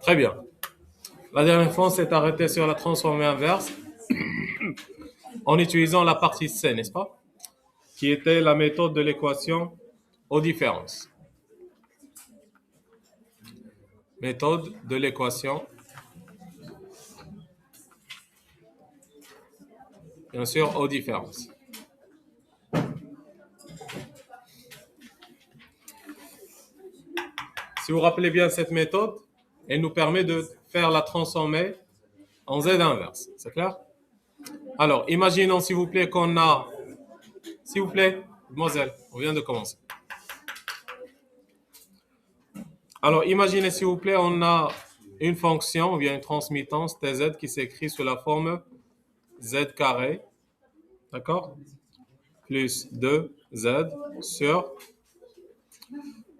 Très bien. La dernière fois, on s'est arrêté sur la transformée inverse en utilisant la partie C, n'est-ce pas? Qui était la méthode de l'équation aux différences. Méthode de l'équation, bien sûr, aux différences. Si vous vous rappelez bien cette méthode, elle nous permet de faire la transformée en Z inverse. C'est clair? Alors, imaginons, s'il vous plaît, qu'on a... S'il vous plaît, mademoiselle, on vient de commencer. Alors, imaginez, s'il vous plaît, on a une fonction ou bien une transmittance tz qui s'écrit sous la forme z carré, d'accord, plus 2z sur,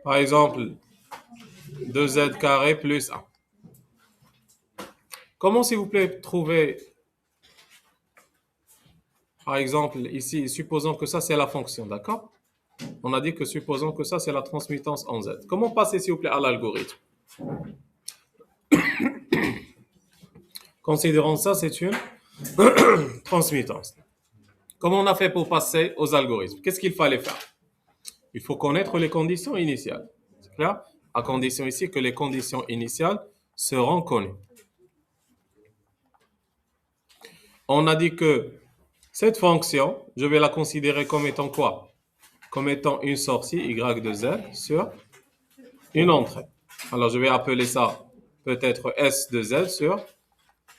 par exemple, 2z carré plus 1. Comment, s'il vous plaît, trouver, par exemple, ici, supposons que ça, c'est la fonction, d'accord? On a dit que supposons que ça, c'est la transmittance en z. Comment passer, s'il vous plaît, à l'algorithme? Considérons ça, c'est une transmittance. Comment on a fait pour passer aux algorithmes? Qu'est-ce qu'il fallait faire? Il faut connaître les conditions initiales. C'est clair? À condition ici que les conditions initiales seront connues. On a dit que cette fonction, je vais la considérer comme étant quoi? Comme étant une sortie y de z sur une entrée. Alors, je vais appeler ça peut-être S de z sur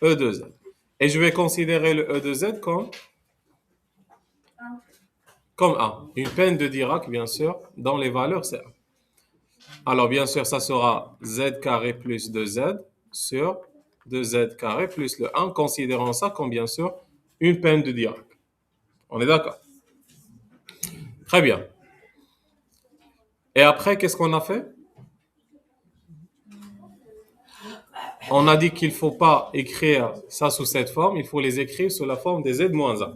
E de z. Et je vais considérer le E de z comme 1. Une peine de Dirac, bien sûr, dans les valeurs, c'est 1. Alors, bien sûr, ça sera z carré plus 2z sur 2z carré plus le 1, considérant ça comme, bien sûr, une peine de Dirac. On est d'accord? Très bien. Et après, qu'est-ce qu'on a fait? On a dit qu'il ne faut pas écrire ça sous cette forme, il faut les écrire sous la forme des z-1.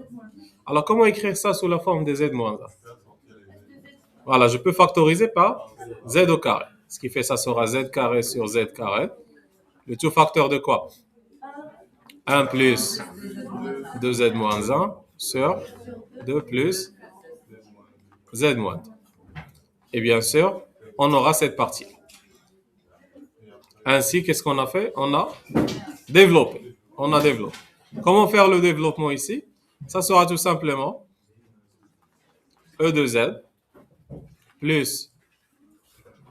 Alors, comment écrire ça sous la forme des z-1? Voilà, je peux factoriser par z au carré. Ce qui fait ça sera z carré sur z carré. Le tout facteur de quoi? 1 plus 2z-1 sur 2 plus z-. Et bien sûr, on aura cette partie. Ainsi, qu'est-ce qu'on a fait? On a développé. Comment faire le développement ici? Ça sera tout simplement E de z plus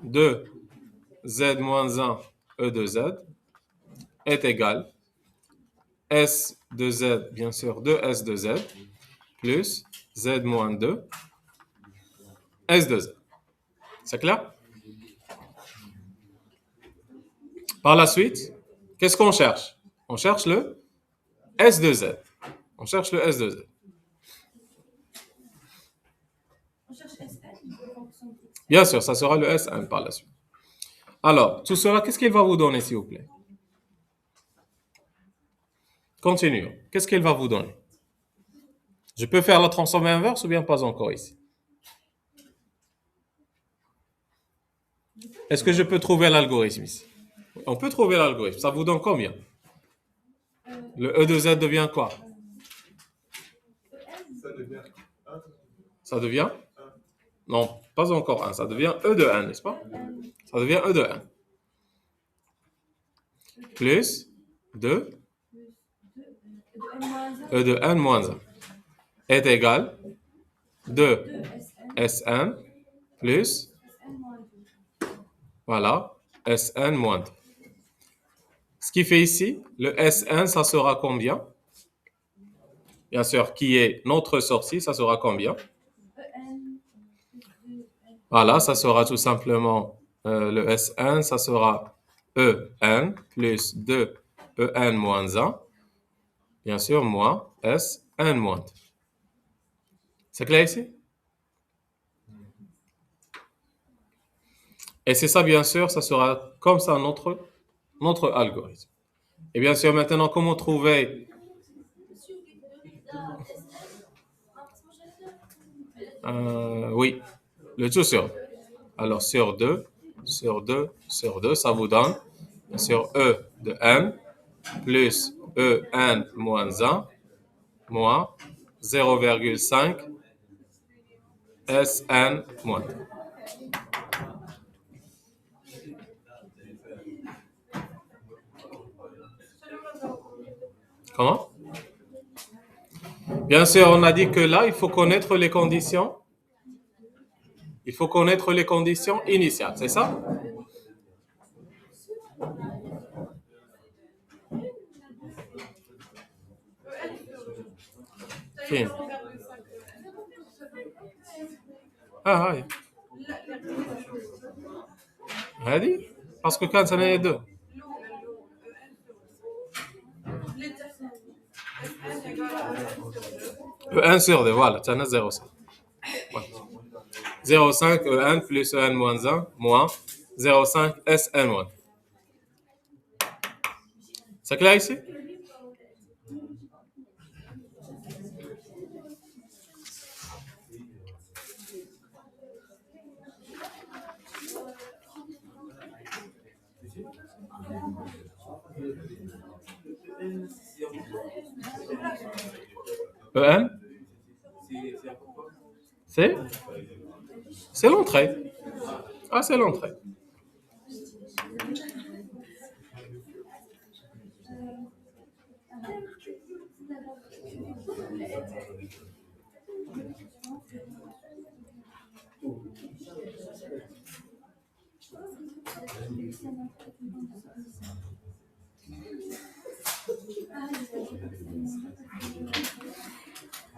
2z-1 E de z est égal S de z, bien sûr, 2S de z plus z-2 S de z. C'est clair? Par la suite, qu'est-ce qu'on cherche? On cherche le S de z. On cherche le S de z. Bien sûr, ça sera le S1 par la suite. Alors, tout cela, qu'est-ce qu'il va vous donner, s'il vous plaît? Continuons. Qu'est-ce qu'il va vous donner? Je peux faire la transformée inverse ou bien pas encore ici? Est-ce que je peux trouver l'algorithme ici? On peut trouver l'algorithme. Ça vous donne combien? Le E de Z devient quoi? Ça devient? Non, pas encore 1. Ça devient E de 1, n'est-ce pas? Ça devient E de 1. Plus 2 E de 1 moins 1 est égal 2 S1 plus, voilà, S1 moins 2. Ce qui fait ici, le S1, ça sera combien? Bien sûr, qui est notre sortie, ça sera combien? Voilà, ça sera tout simplement le S1, ça sera E1 plus 2 E1 moins 1, bien sûr, moins S1 moins 2. C'est clair ici? Et c'est ça, bien sûr, ça sera comme ça notre algorithme. Et bien sûr, maintenant, comment trouver... oui, le tout sur 2. Alors, sur 2, ça vous donne sur E de n plus En moins 1 moins 0,5 Sn moins. Comment? Bien sûr, on a dit que là, il faut connaître les conditions. Il faut connaître les conditions initiales, c'est ça? Fine. Ah, oui. هذه باسكو كانت انا deux. E1 sur 2, voilà, tu as 0,5. 0,5 E1 plus En moins 1 moins 0,5 Sn1. C'est clair ici? En c'est l'entrée. Ah, c'est l'entrée.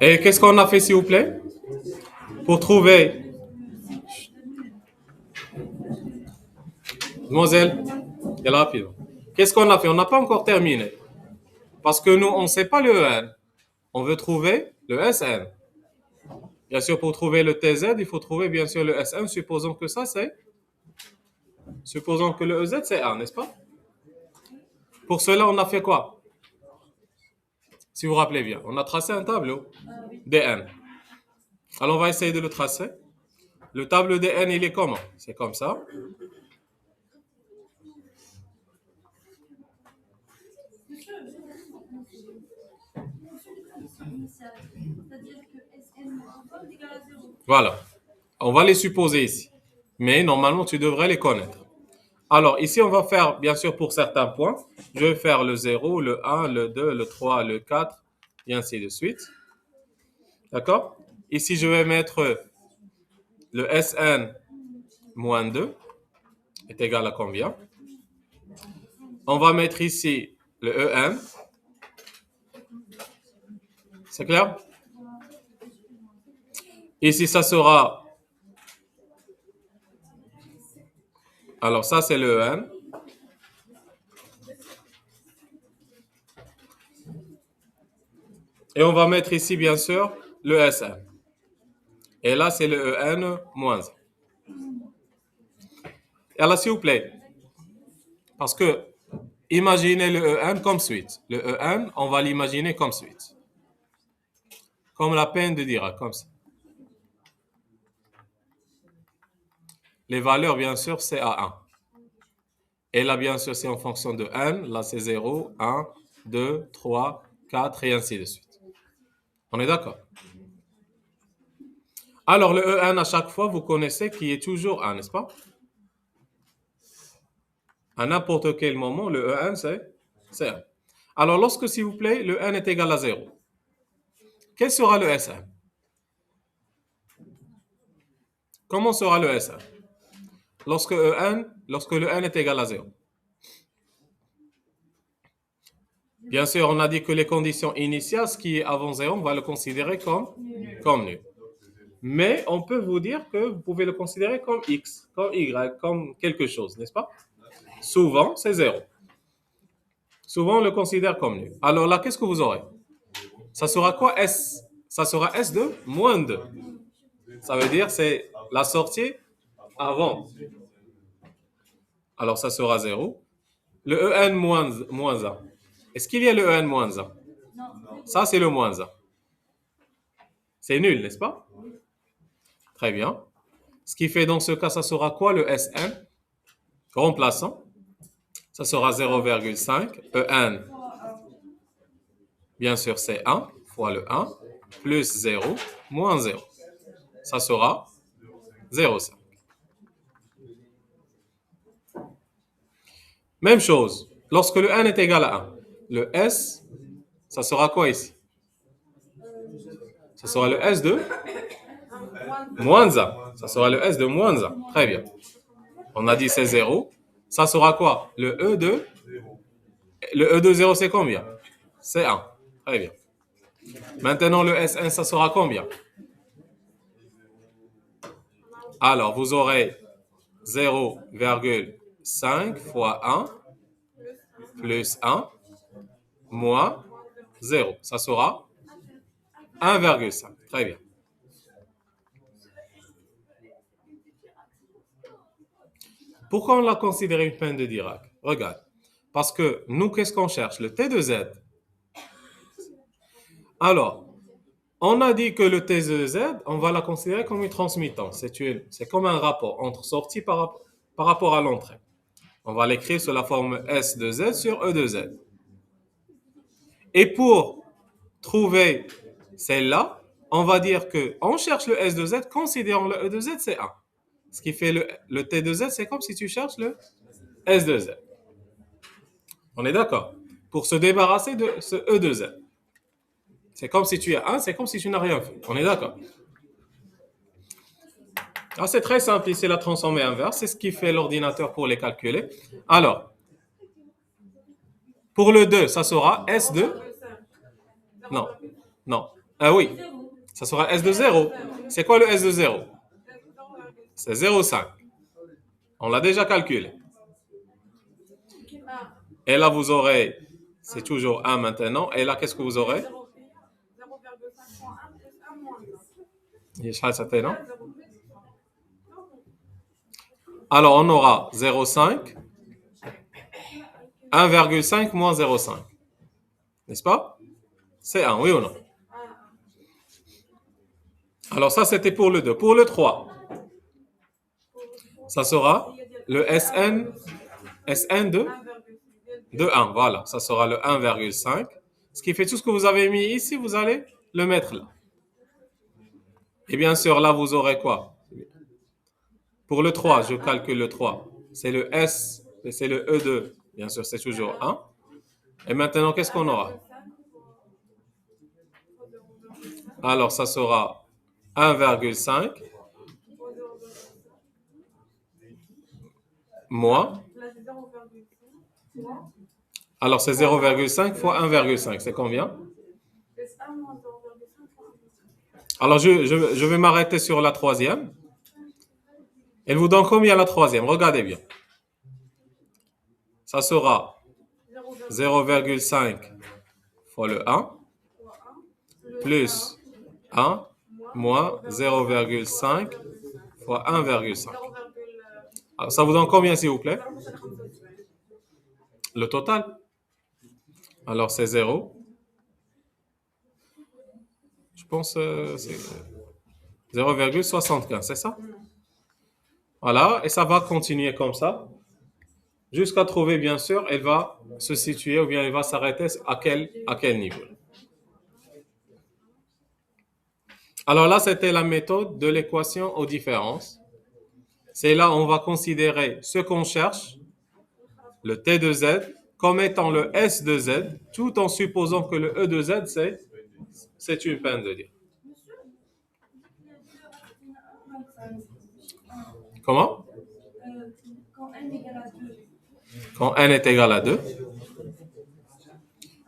Et qu'est-ce qu'on a fait, s'il vous plaît? Pour trouver... Mademoiselle, elle est rapide. Qu'est-ce qu'on a fait? On n'a pas encore terminé. Parce que nous, on ne sait pas le En. On veut trouver le Sn. Bien sûr, pour trouver le Tz, il faut trouver bien sûr le Sn. Supposons que ça, c'est... Supposons que le Ez, c'est 1, n'est-ce pas? Pour cela, on a fait quoi? Si vous vous rappelez bien, on a tracé un tableau dn. Alors, on va essayer de le tracer. Le tableau dn, il est comment? C'est comme ça. Voilà. On va les supposer ici. Mais normalement, tu devrais les connaître. Alors, ici, on va faire, bien sûr, pour certains points, je vais faire le 0, le 1, le 2, le 3, le 4, et ainsi de suite. D'accord? Ici, je vais mettre le Sn moins 2 est égal à combien? On va mettre ici le En. C'est clair? Ici, ça sera... Alors, ça, c'est le En. Et on va mettre ici, bien sûr, le Sn. Et là, c'est le En moins 1. Et alors, s'il vous plaît, parce que imaginez le En comme suite. Le En, on va l'imaginer comme suite. Comme la peine de dire, comme ça. Les valeurs, bien sûr, c'est à 1. Et là, bien sûr, c'est en fonction de n. Là, c'est 0, 1, 2, 3, 4 et ainsi de suite. On est d'accord? Alors, le En, à chaque fois, vous connaissez qu'il est toujours 1, n'est-ce pas? À n'importe quel moment, le En, c'est 1. Alors, lorsque, s'il vous plaît, le n est égal à 0, quel sera le Sn? Comment sera le Sn? Lorsque le n est égal à 0. Bien sûr, on a dit que les conditions initiales, ce qui est avant 0, on va le considérer comme nul. Mais on peut vous dire que vous pouvez le considérer comme x, comme y, comme quelque chose, n'est-ce pas? Souvent, c'est 0. Souvent, on le considère comme nul. Alors là, qu'est-ce que vous aurez? Ça sera quoi S? Ça sera S de moins 2. Ça veut dire c'est la sortie avant. Alors, ça sera 0. Le En moins 1. Est-ce qu'il y a le En moins 1? Ça, c'est le moins 1. C'est nul, n'est-ce pas? Très bien. Ce qui fait dans ce cas, ça sera quoi le Sn? Remplaçant. Ça sera 0,5. E1, bien sûr, c'est 1 fois le 1, plus 0, moins 0. Ça sera 0,5. Même chose, lorsque le n est égal à 1, le S, ça sera quoi ici? Ça sera le S de moins 1. Ça sera le S de moins 1. Très bien. On a dit c'est 0. Ça sera quoi? Le E de 0, c'est combien? C'est 1. Très bien. Maintenant, le S1, ça sera combien? Alors, vous aurez 0,5 fois 1 plus 1 moins 0. Ça sera 1,5. Très bien. Pourquoi on l'a considéré une peine de Dirac? Regarde. Parce que nous, qu'est-ce qu'on cherche? Le T de Z. Alors, on a dit que le T de Z, on va la considérer comme une transmittance. C'est comme un rapport entre sortie par rapport à l'entrée. On va l'écrire sous la forme S de Z sur E de Z. Et pour trouver celle-là, on va dire qu'on cherche le S de Z, considérant le E de Z, c'est 1. Ce qui fait le T de Z, c'est comme si tu cherches le S de Z. On est d'accord? Pour se débarrasser de ce E de Z. C'est comme si tu as 1, c'est comme si tu n'as rien fait. On est d'accord? Ah, c'est très simple, ici la transformée inverse, c'est ce qui fait l'ordinateur pour les calculer. Alors, pour le 2, ça sera S de... Non, non. Ah oui, ça sera S de 0. C'est quoi le S de 0? C'est 0,5. On l'a déjà calculé. Et là, vous aurez, c'est toujours 1 maintenant. Et là, qu'est-ce que vous aurez? Non? Alors, on aura 0,5, 1,5 moins 0,5. N'est-ce pas? C'est 1, oui ou non? Alors, ça, c'était pour le 2. Pour le 3, ça sera le SN de 1. Voilà, ça sera le 1,5. Ce qui fait tout ce que vous avez mis ici, vous allez le mettre là. Et bien sûr, là, vous aurez quoi? Pour le 3, je calcule le 3. C'est le S, c'est le E2. Bien sûr, c'est toujours 1. Et maintenant, qu'est-ce qu'on aura? Alors, ça sera 1,5 moins. Alors, c'est 0,5 fois 1,5. C'est combien? Alors, je vais m'arrêter sur la troisième. Elle vous donne combien la troisième? Regardez bien. Ça sera 0,5 fois le 1 plus 1 moins 0,5 fois 1,5. Alors, ça vous donne combien, s'il vous plaît? Le total. Alors, c'est 0. Je pense que c'est 0,75, c'est ça? Voilà, et ça va continuer comme ça, jusqu'à trouver, bien sûr, elle va se situer ou bien elle va s'arrêter à quel niveau. Alors là, c'était la méthode de l'équation aux différences. C'est là on va considérer ce qu'on cherche, le T de Z, comme étant le S de Z, tout en supposant que le E de Z, c'est une peine de dire. Comment? Quand n est égal à 2,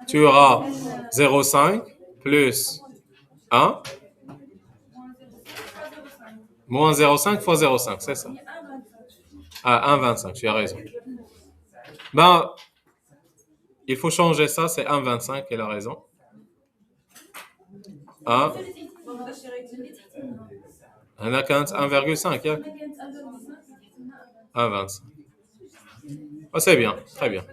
tu auras 0,5 plus 1 moins 0,5 fois 0,5, c'est ça? Ah, 1,25, tu as raison. Ben, il faut changer ça, c'est 1,25, elle a raison. 1, on a 1,5, 1,25. Ah, c'est bien, très bien.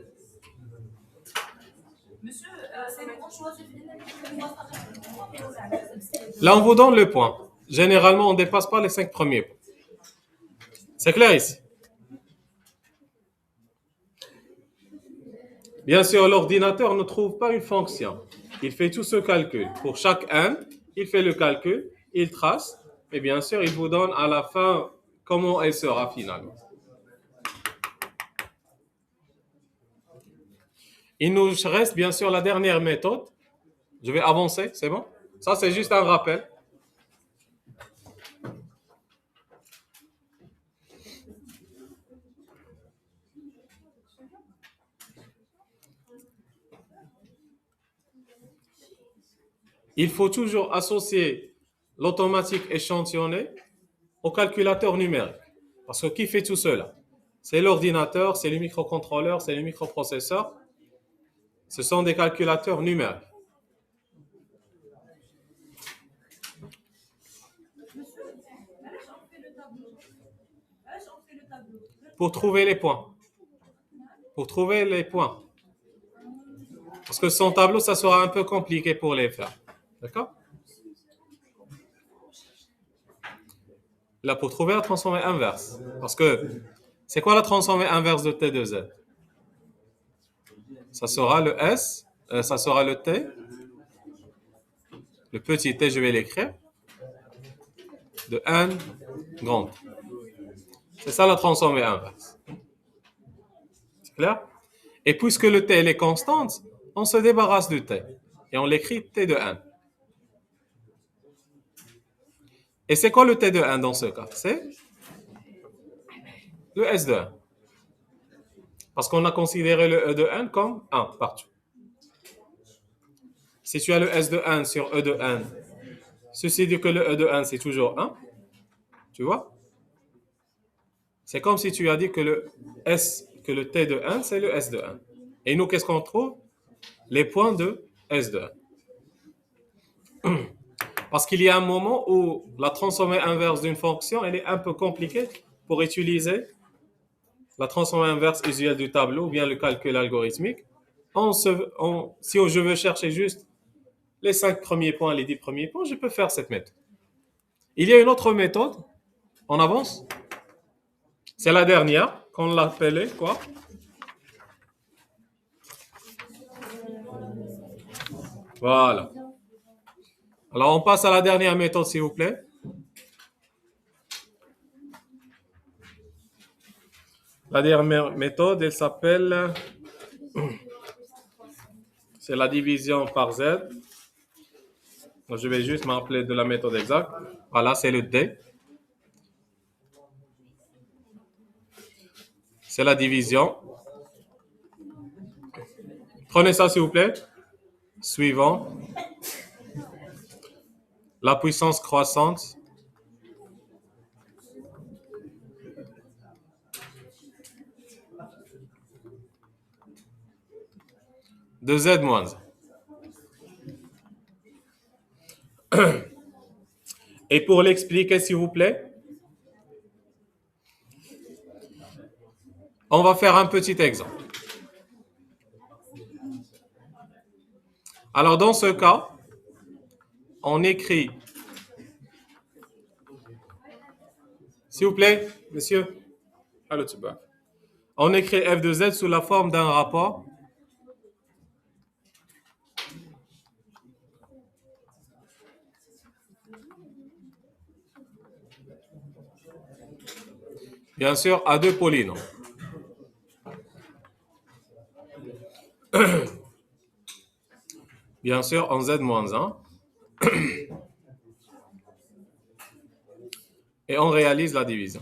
Là, on vous donne le point. Généralement, on ne dépasse pas les 5 premiers points. C'est clair ici? Bien sûr, l'ordinateur ne trouve pas une fonction. Il fait tout ce calcul. Pour chaque n, il fait le calcul, il trace, et bien sûr, il vous donne à la fin comment elle sera finalement. Il nous reste bien sûr la dernière méthode. Je vais avancer, c'est bon? Ça, c'est juste un rappel. Il faut toujours associer l'automatique échantillonné au calculateur numérique. Parce que qui fait tout cela? C'est l'ordinateur, c'est le microcontrôleur, c'est le microprocesseur. Ce sont des calculateurs numériques. Pour trouver les points. Pour trouver les points. Parce que sans tableau, ça sera un peu compliqué pour les faire. D'accord? Là, pour trouver la transformée inverse. Parce que c'est quoi la transformée inverse de T de Z? Ça sera le S, ça sera le T. Le petit T, je vais l'écrire. De N grand. C'est ça la transformée inverse. C'est clair? Et puisque le T elle est constante, on se débarrasse du T. Et on l'écrit T de N. Et c'est quoi le T de N dans ce cas? C'est le S de N. Parce qu'on a considéré le E de N comme 1 partout. Si tu as le S de N sur E de N, ceci dit que le E de N c'est toujours 1. Tu vois? C'est comme si tu as dit que le T de N c'est le S de N. Et nous, qu'est-ce qu'on trouve? Les points de S de N. Parce qu'il y a un moment où la transformée inverse d'une fonction, elle est un peu compliquée pour utiliser la transformée inverse usuelle du tableau ou bien le calcul algorithmique. Si je veux chercher juste les 5 premiers points, les 10 premiers points, je peux faire cette méthode. Il y a une autre méthode, on avance. C'est la dernière, qu'on l'appelait quoi? Voilà. Alors on passe à la dernière méthode, s'il vous plaît. La dernière méthode, elle s'appelle, c'est la division par Z. Je vais juste m'appeler de la méthode exacte. Voilà, c'est le D. C'est la division. Prenez ça, s'il vous plaît. Suivant. La puissance croissante. De Z moins 1. Et pour l'expliquer, s'il vous plaît, on va faire un petit exemple. Alors, dans ce cas, on écrit, s'il vous plaît, monsieur, on écrit f de z sous la forme d'un rapport bien sûr à deux polynômes. Bien sûr en z-1. Et on réalise la division.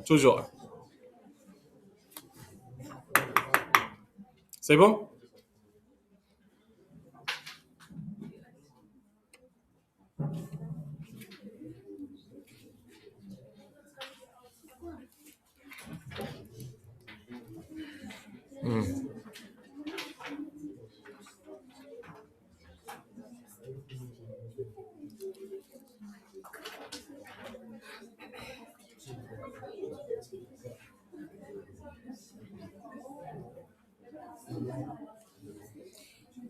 Toujours. C'est bon?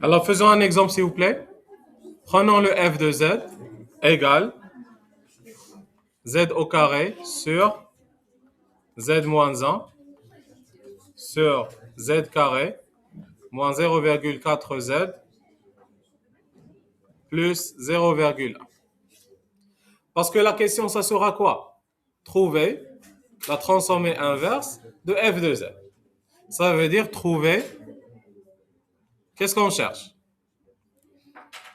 Alors, faisons un exemple, s'il vous plaît. Prenons le f de z égale z au carré sur z moins 1 sur z carré moins 0,4z plus 0,1. Parce que la question, ça sera quoi? Trouver la transformée inverse de f de z. Ça veut dire trouver, qu'est-ce qu'on cherche?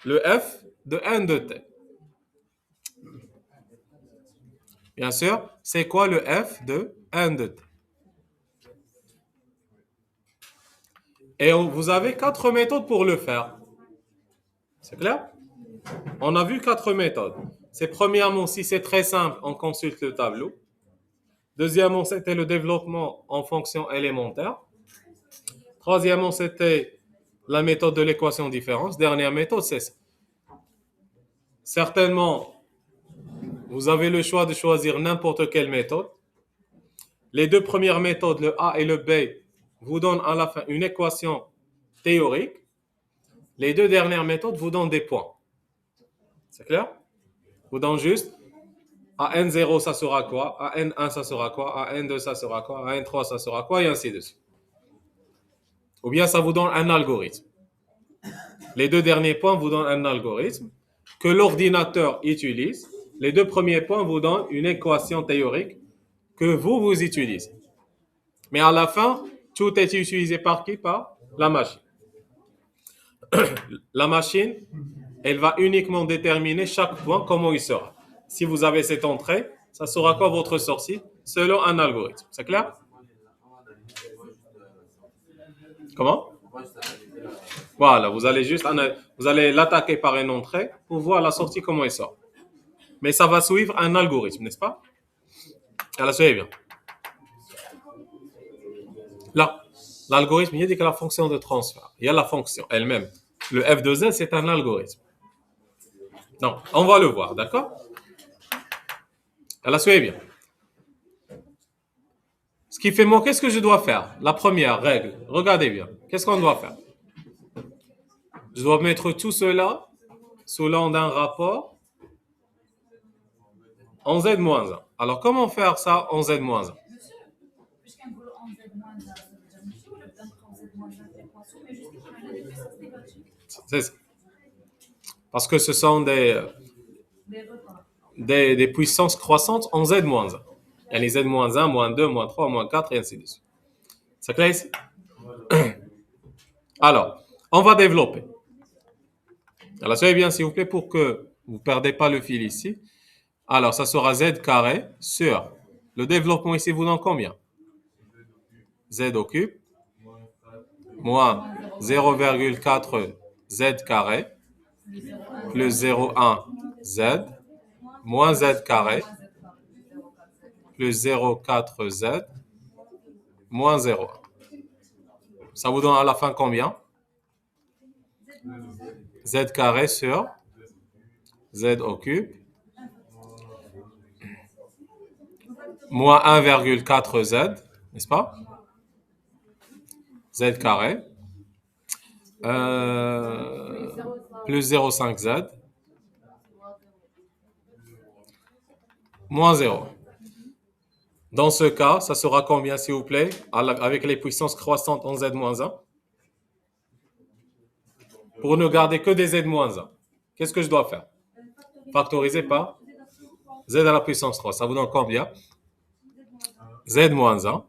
Le f de n de t. Bien sûr, c'est quoi le f de n de t? Et vous avez 4 méthodes pour le faire. C'est clair? On a vu 4 méthodes. C'est premièrement, si c'est très simple, on consulte le tableau. Deuxièmement, c'était le développement en fonction élémentaire. Troisièmement, c'était la méthode de l'équation différence. Dernière méthode, c'est ça. Certainement, vous avez le choix de choisir n'importe quelle méthode. Les deux premières méthodes, le A et le B, vous donnent à la fin une équation théorique. Les deux dernières méthodes vous donnent des points. C'est clair? Vous donnent juste à N0, ça sera quoi? À N1, ça sera quoi? À N2, ça sera quoi? À N3, ça sera quoi? Et ainsi de suite. Ou bien ça vous donne un algorithme. Les deux derniers points vous donnent un algorithme que l'ordinateur utilise. Les deux premiers points vous donnent une équation théorique que vous utilisez. Mais à la fin, tout est utilisé par qui? Par la machine. La machine, elle va uniquement déterminer chaque point, comment il sera. Si vous avez cette entrée, ça sera quoi votre sortie selon un algorithme. C'est clair? Comment? Voilà, vous allez l'attaquer par une entrée pour voir la sortie, comment elle sort. Mais ça va suivre un algorithme, n'est-ce pas? Alors, suivez bien. Là, l'algorithme, il dit que la fonction de transfert, il y a la fonction elle-même. Le f de z, c'est un algorithme. Non, on va le voir, d'accord? Alors, suivez bien. Ce qui fait moi, qu'est-ce que je dois faire? La première règle, regardez bien. Qu'est-ce qu'on doit faire? Je dois mettre tout cela sous l'angle d'un rapport en z-1. Alors, comment faire ça en z-1? C'est ça. Parce que ce sont des puissances croissantes en z-1. Il y a les z-1, -2, -3, -4 et ainsi de suite. C'est clair ici? Alors, on va développer. Alors, soyez bien, s'il vous plaît, pour que vous ne perdez pas le fil ici. Alors, ça sera z carré sur le développement ici vous donne combien? Z au cube moins 0,4 z carré plus 0,1 z moins z carré plus 0,4 z moins 0,1. Ça vous donne à la fin combien? Z carré sur z au cube moins 1,4 z, n'est-ce pas? Z carré plus 0,5 z moins 0. Dans ce cas, ça sera combien, s'il vous plaît, avec les puissances croissantes en z-1? Pour ne garder que des z-1, qu'est-ce que je dois faire? Factoriser par z à la puissance 3. Ça vous donne combien? Z-1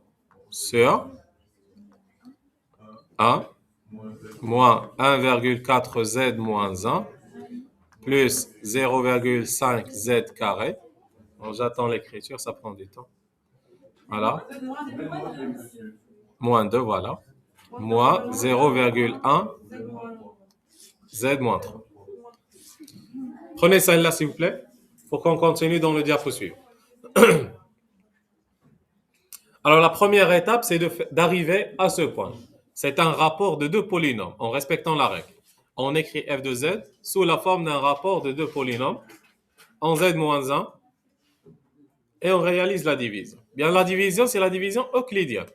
sur 1 moins 1,4 z-1 plus 0,5 z carré. Bon, j'attends l'écriture, ça prend du temps. Voilà. Moins 2, voilà. Moins 0,1 z-3. Prenez celle-là, s'il vous plaît, pour qu'on continue dans le diapo suivant. Alors, la première étape, c'est d'arriver à ce point. C'est un rapport de deux polynômes, en respectant la règle. On écrit f de z sous la forme d'un rapport de deux polynômes en z-1 et on réalise la division. Bien, la division, c'est la division euclidienne.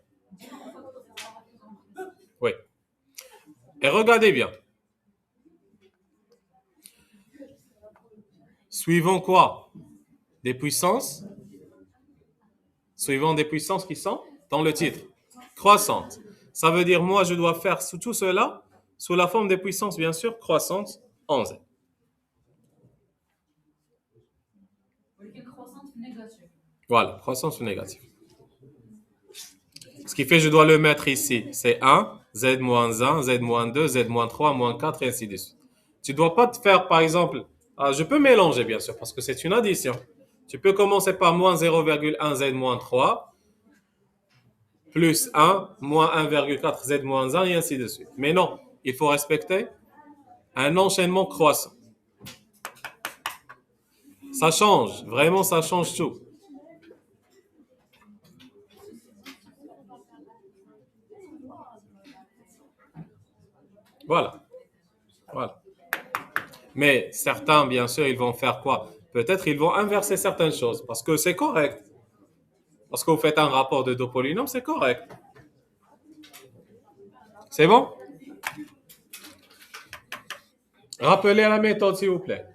Oui. Et regardez bien. Suivant quoi? Des puissances. Suivant des puissances qui sont dans le titre. Croissantes. Ça veut dire, moi, je dois faire tout cela sous la forme des puissances, bien sûr, croissantes en Z. Voilà, croissance ou négative. Ce qui fait que je dois le mettre ici. C'est 1, Z-1, Z-2, Z-3, moins 4 et ainsi de suite. Tu ne dois pas te faire, par exemple, je peux mélanger, bien sûr, parce que c'est une addition. Tu peux commencer par moins 0,1 Z-3, plus 1, moins 1,4 Z-1 et ainsi de suite. Mais non, il faut respecter un enchaînement croissant. Ça change, vraiment ça change tout. Voilà. Voilà. Mais certains, bien sûr, ils vont faire quoi? Peut-être ils vont inverser certaines choses, parce que c'est correct. Parce que vous faites un rapport de deux polynômes, c'est correct. C'est bon? Rappelez la méthode, s'il vous plaît.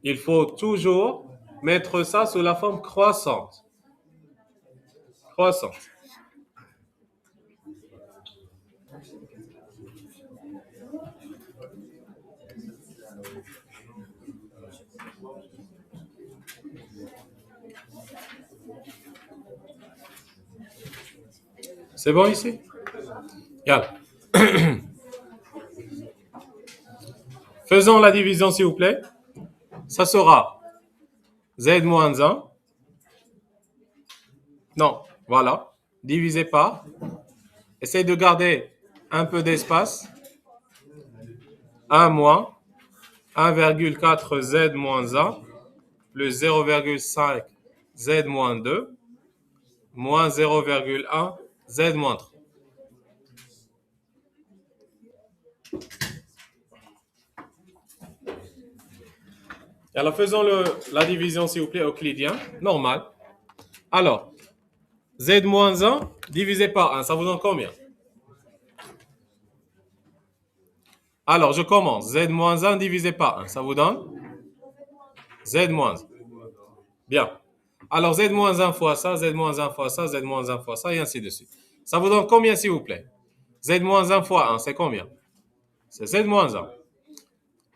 Il faut toujours mettre ça sous la forme croissante. Croissante. C'est bon ici? Yalla. Faisons la division, s'il vous plaît. Ça sera Z-1. Non, voilà. Divisé par. Essayez de garder un peu d'espace. 1 moins 1,4 Z moins 1 plus 0,5 Z moins 2 moins 0,1 Z moins 3. Alors, faisons la division, s'il vous plaît, euclidien, normal. Alors, Z moins 1 divisé par 1, ça vous donne combien? Alors, je commence. Z moins 1 divisé par 1, ça vous donne? Z moins 1. Bien. Alors, Z moins 1 fois ça, Z moins 1 fois ça, Z moins 1 fois ça, et ainsi de suite. Ça vous donne combien, s'il vous plaît? Z moins 1 fois 1, c'est combien? C'est Z moins 1.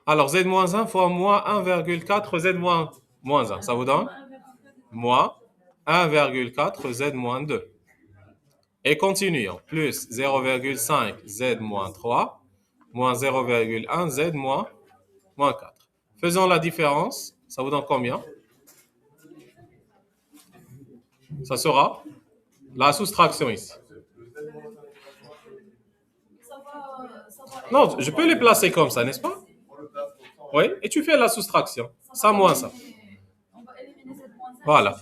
Alors, Z moins 1 fois moins 1,4 Z moins 1, ça vous donne? Moins 1,4 Z moins 2. Et continuons. Plus 0,5 Z moins 3, moins 0,1 Z moins 4. Faisons la différence. Ça vous donne combien? Ça sera la soustraction ici. Non, je peux les placer comme ça, n'est-ce pas? Oui, et tu fais la soustraction. Ça moins ça. Voilà.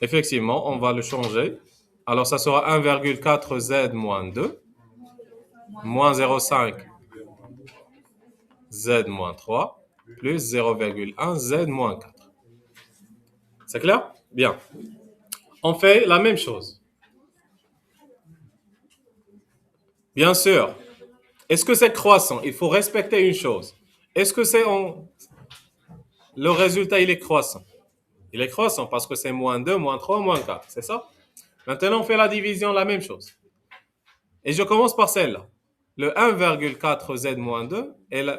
Effectivement, on va le changer. Alors, ça sera 1,4 Z moins 2, moins 0,5 Z moins 3, plus 0,1 Z moins 4. C'est clair? Bien. On fait la même chose. Bien sûr. Est-ce que c'est croissant? Il faut respecter une chose. Est-ce que c'est le résultat, il est croissant? Il est croissant parce que c'est moins 2, moins 3, moins 4. C'est ça? Maintenant, on fait la division, la même chose. Et je commence par celle-là. Le 1,4 Z moins 2, elle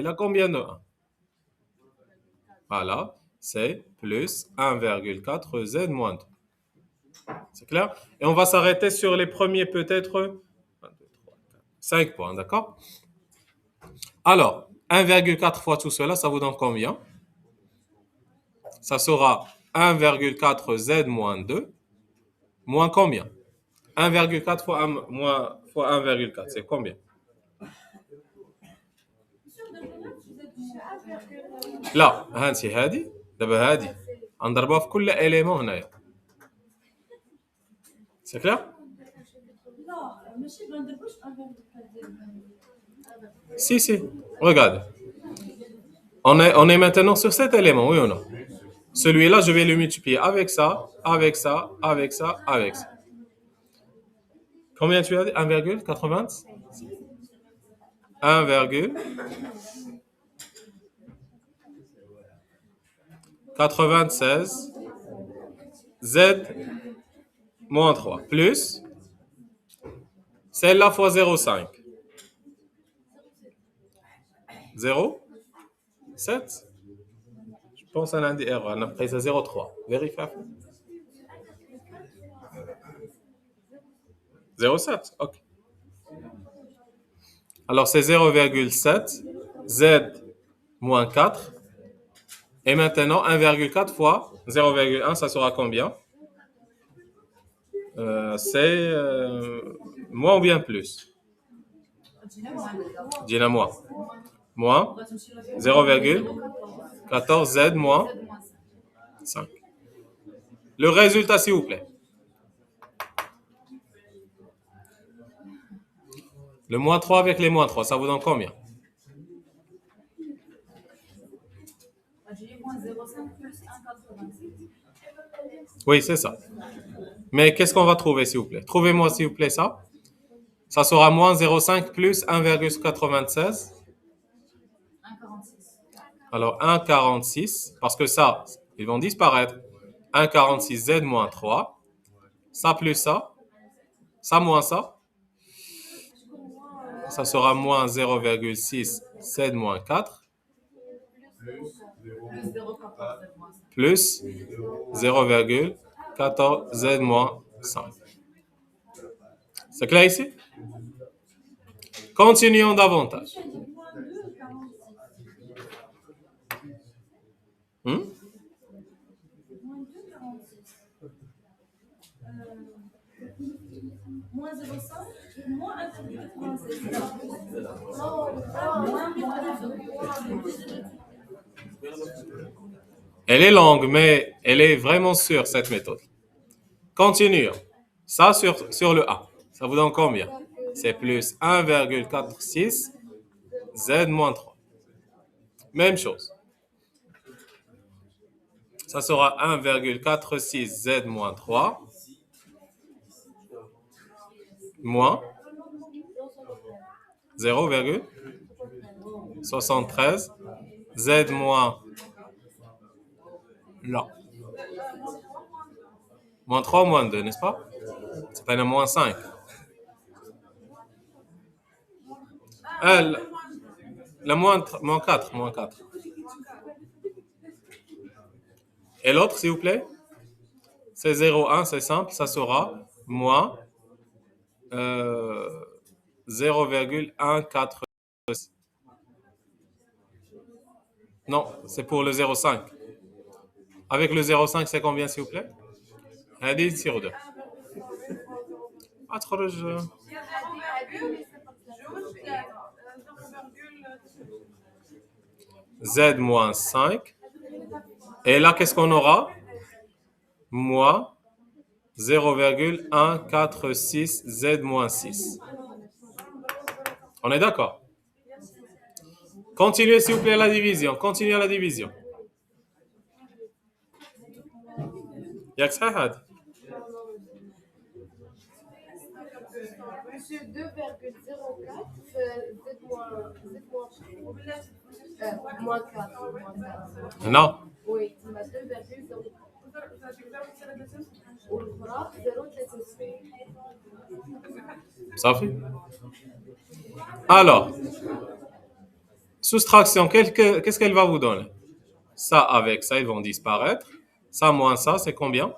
a combien de 1? Voilà, c'est plus 1,4 Z moins 2. C'est clair? Et on va s'arrêter sur les premiers peut-être 5 points, d'accord? Alors, 1,4 fois tout cela, ça vous donne combien? Ça sera 1,4 Z moins 2, moins combien? 1,4 fois 1,4, c'est combien? لا هانسي هادي دابا هادي غنضربوها في كل اليمون هنايا. C'est clair? Si, si. Regarde. On est maintenant sur cet élément, oui ou non? Celui-là, je vais le multiplier avec ça, avec ça, avec ça, avec ça. Combien tu as dit? 1,80? 1,96 Z moins 3 plus celle-là fois 0,5. 0, 7. Je pense à une erreur. On a pris 0,3. Vérifie. 0,7. OK. Alors, c'est 0,7 Z moins 4. Et maintenant, 1,4 fois 0,1, ça sera combien? C'est moins ou bien plus? Dis-le moi. Moins 0,14 Z moins 5. Le résultat, s'il vous plaît. Le moins 3 avec les moins 3, ça vous donne combien? Oui, c'est ça. Mais qu'est-ce qu'on va trouver, s'il vous plaît? Trouvez-moi, s'il vous plaît, ça. Ça sera moins 0,5 plus 1,96. Alors, 1,46, parce que ça, ils vont disparaître. 1,46 Z moins 3. Ça plus ça moins ça. Ça sera moins 0,6 Z moins 4. Plus 0,14 Z moins 5. C'est clair ici? Continuons davantage. Moins 0,5, moins 1,96. Elle est longue, mais elle est vraiment sûre, cette méthode. Continuons. Ça sur le A. Ça vous donne combien? C'est plus 1,46 Z moins 3. Même chose. Ça sera 1,46 Z moins 3 moins 0,73 Z moins là. Moins 3, moins 2, n'est-ce pas? C'est un moins 5. La moins 4, moins 4. Et l'autre, s'il vous plaît? C'est 0,1, c'est simple, ça sera moins 0,146. Non, c'est pour le 0,5. Avec le 0,5, c'est combien, s'il vous plaît? 1 sur 2. Z moins 5. Et là, qu'est-ce qu'on aura? Moins 0,146 Z moins 6. On est d'accord? Continuez, s'il vous plaît, la division. Continuez la division. Yak Sahad. Monsieur 2,04 moins 4. Non. Oui, tu m'as 2,04. Ça fait. Alors, soustraction, qu'est-ce qu'elle va vous donner? Ça avec ça, ils vont disparaître. Ça moins ça, c'est combien?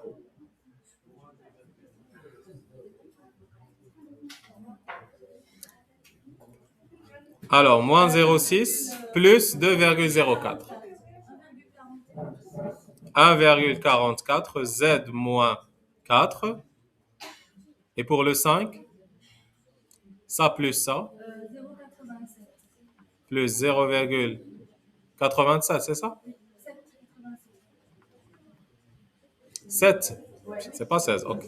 Alors, moins 0,6 plus 2,04. 1,44 Z moins 4. Et pour le 5, ça plus ça, plus 0,87, c'est ça? 7. C'est pas 16, ok.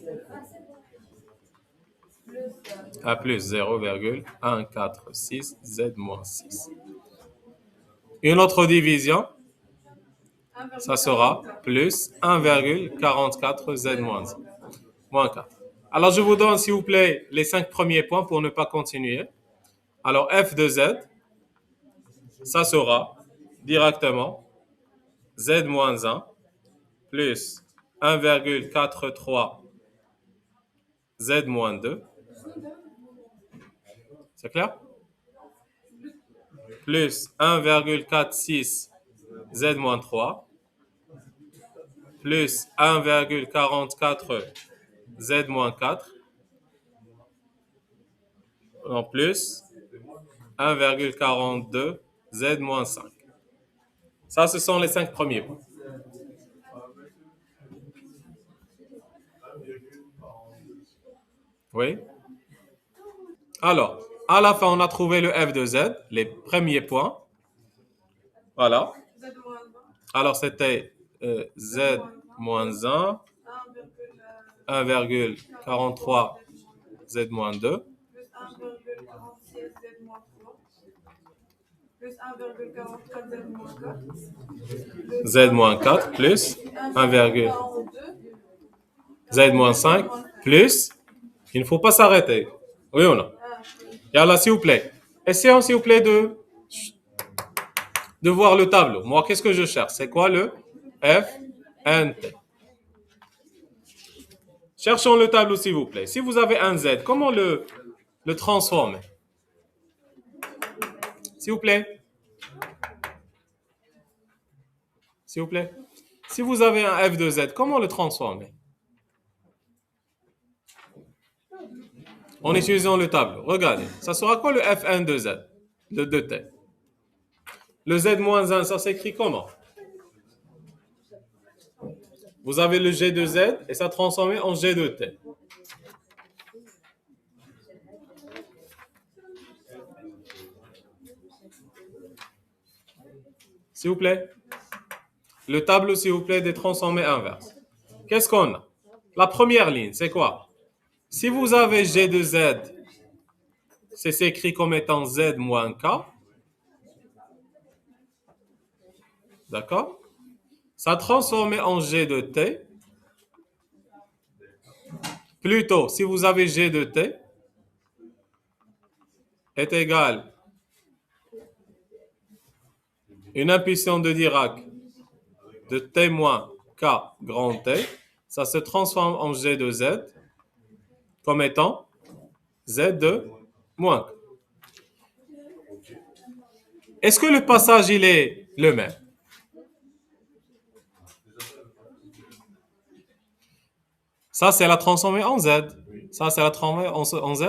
A plus 0,146 Z moins 6. Une autre division, ça sera plus 1,44 Z moins 4. Alors, je vous donne, s'il vous plaît, les 5 premiers points pour ne pas continuer. Alors f de z, ça sera directement z moins 1 plus 1,43 z moins 2. C'est clair? Plus 1,46 z moins 3 plus 1,44 z moins 4 en plus 1,42 z moins 5. Ça, ce sont les 5 premiers points. Oui. Alors, à la fin, on a trouvé le f de z, les premiers points. Voilà. Alors, c'était z moins 1, 1,43 z moins 2, plus 1,44 z moins 4, z moins 4 plus 1, z moins 5 plus, il ne faut pas s'arrêter. Oui ou non? Yallah, s'il vous plaît. Essayons, s'il vous plaît, de voir le tableau. Moi, qu'est-ce que je cherche? C'est quoi le f, n, t? Cherchons le tableau, s'il vous plaît. Si vous avez un z, comment le transformer? S'il vous plaît. S'il vous plaît. Si vous avez un f de z, comment le transformer? En utilisant le tableau. Regardez. Ça sera quoi le fn de z? Le 2t. Le z moins 1, ça s'écrit comment? Vous avez le g de z et ça transformé en g de t. S'il vous plaît. Le tableau, s'il vous plaît, des transformés inverses. Qu'est-ce qu'on a? La première ligne, c'est quoi? Si vous avez g de z, c'est écrit comme étant z moins k. D'accord? Ça transformé en g de t. Plutôt, si vous avez g de t est égal une impulsion de Dirac de t moins k grand T, ça se transforme en g de z comme étant z de moins k. Est-ce que le passage, il est le même? Ça, c'est la transformée en z. Ça, c'est la transformée en z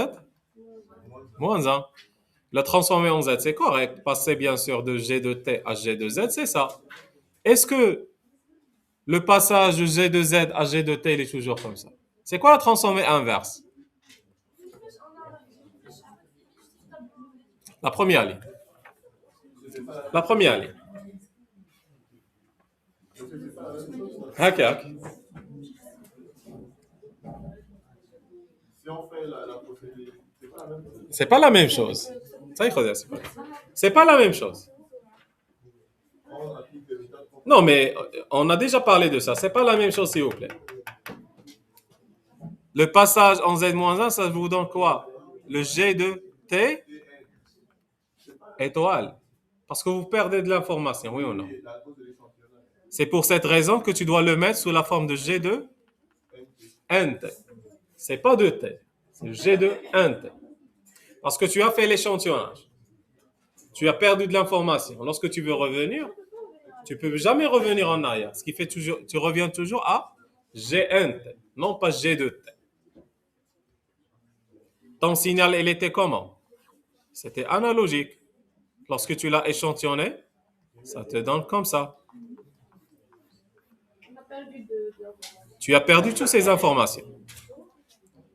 moins 1. La transformée en z, c'est correct. Passer, bien sûr, de g de t à g de z, c'est ça. Est-ce que le passage de g de z à g de t, il est toujours comme ça? C'est quoi la transformée inverse? La première ligne. La première ligne. Ok, ok. C'est pas la même chose. C'est pas la même chose. Non, mais on a déjà parlé de ça. C'est pas la même chose, s'il vous plaît. Le passage en z-1, ça vous donne quoi? Le g de t étoile. Parce que vous perdez de l'information, oui ou non? C'est pour cette raison que tu dois le mettre sous la forme de g de nt. C'est pas de t, c'est g de nt. Parce que tu as fait l'échantillonnage. Tu as perdu de l'information. Lorsque tu veux revenir, tu ne peux jamais revenir en arrière. Ce qui fait toujours, tu reviens toujours à gnt, non pas g de t. Ton signal, il était comment? C'était analogique. Lorsque tu l'as échantillonné, ça te donne comme ça. Tu as perdu toutes ces informations.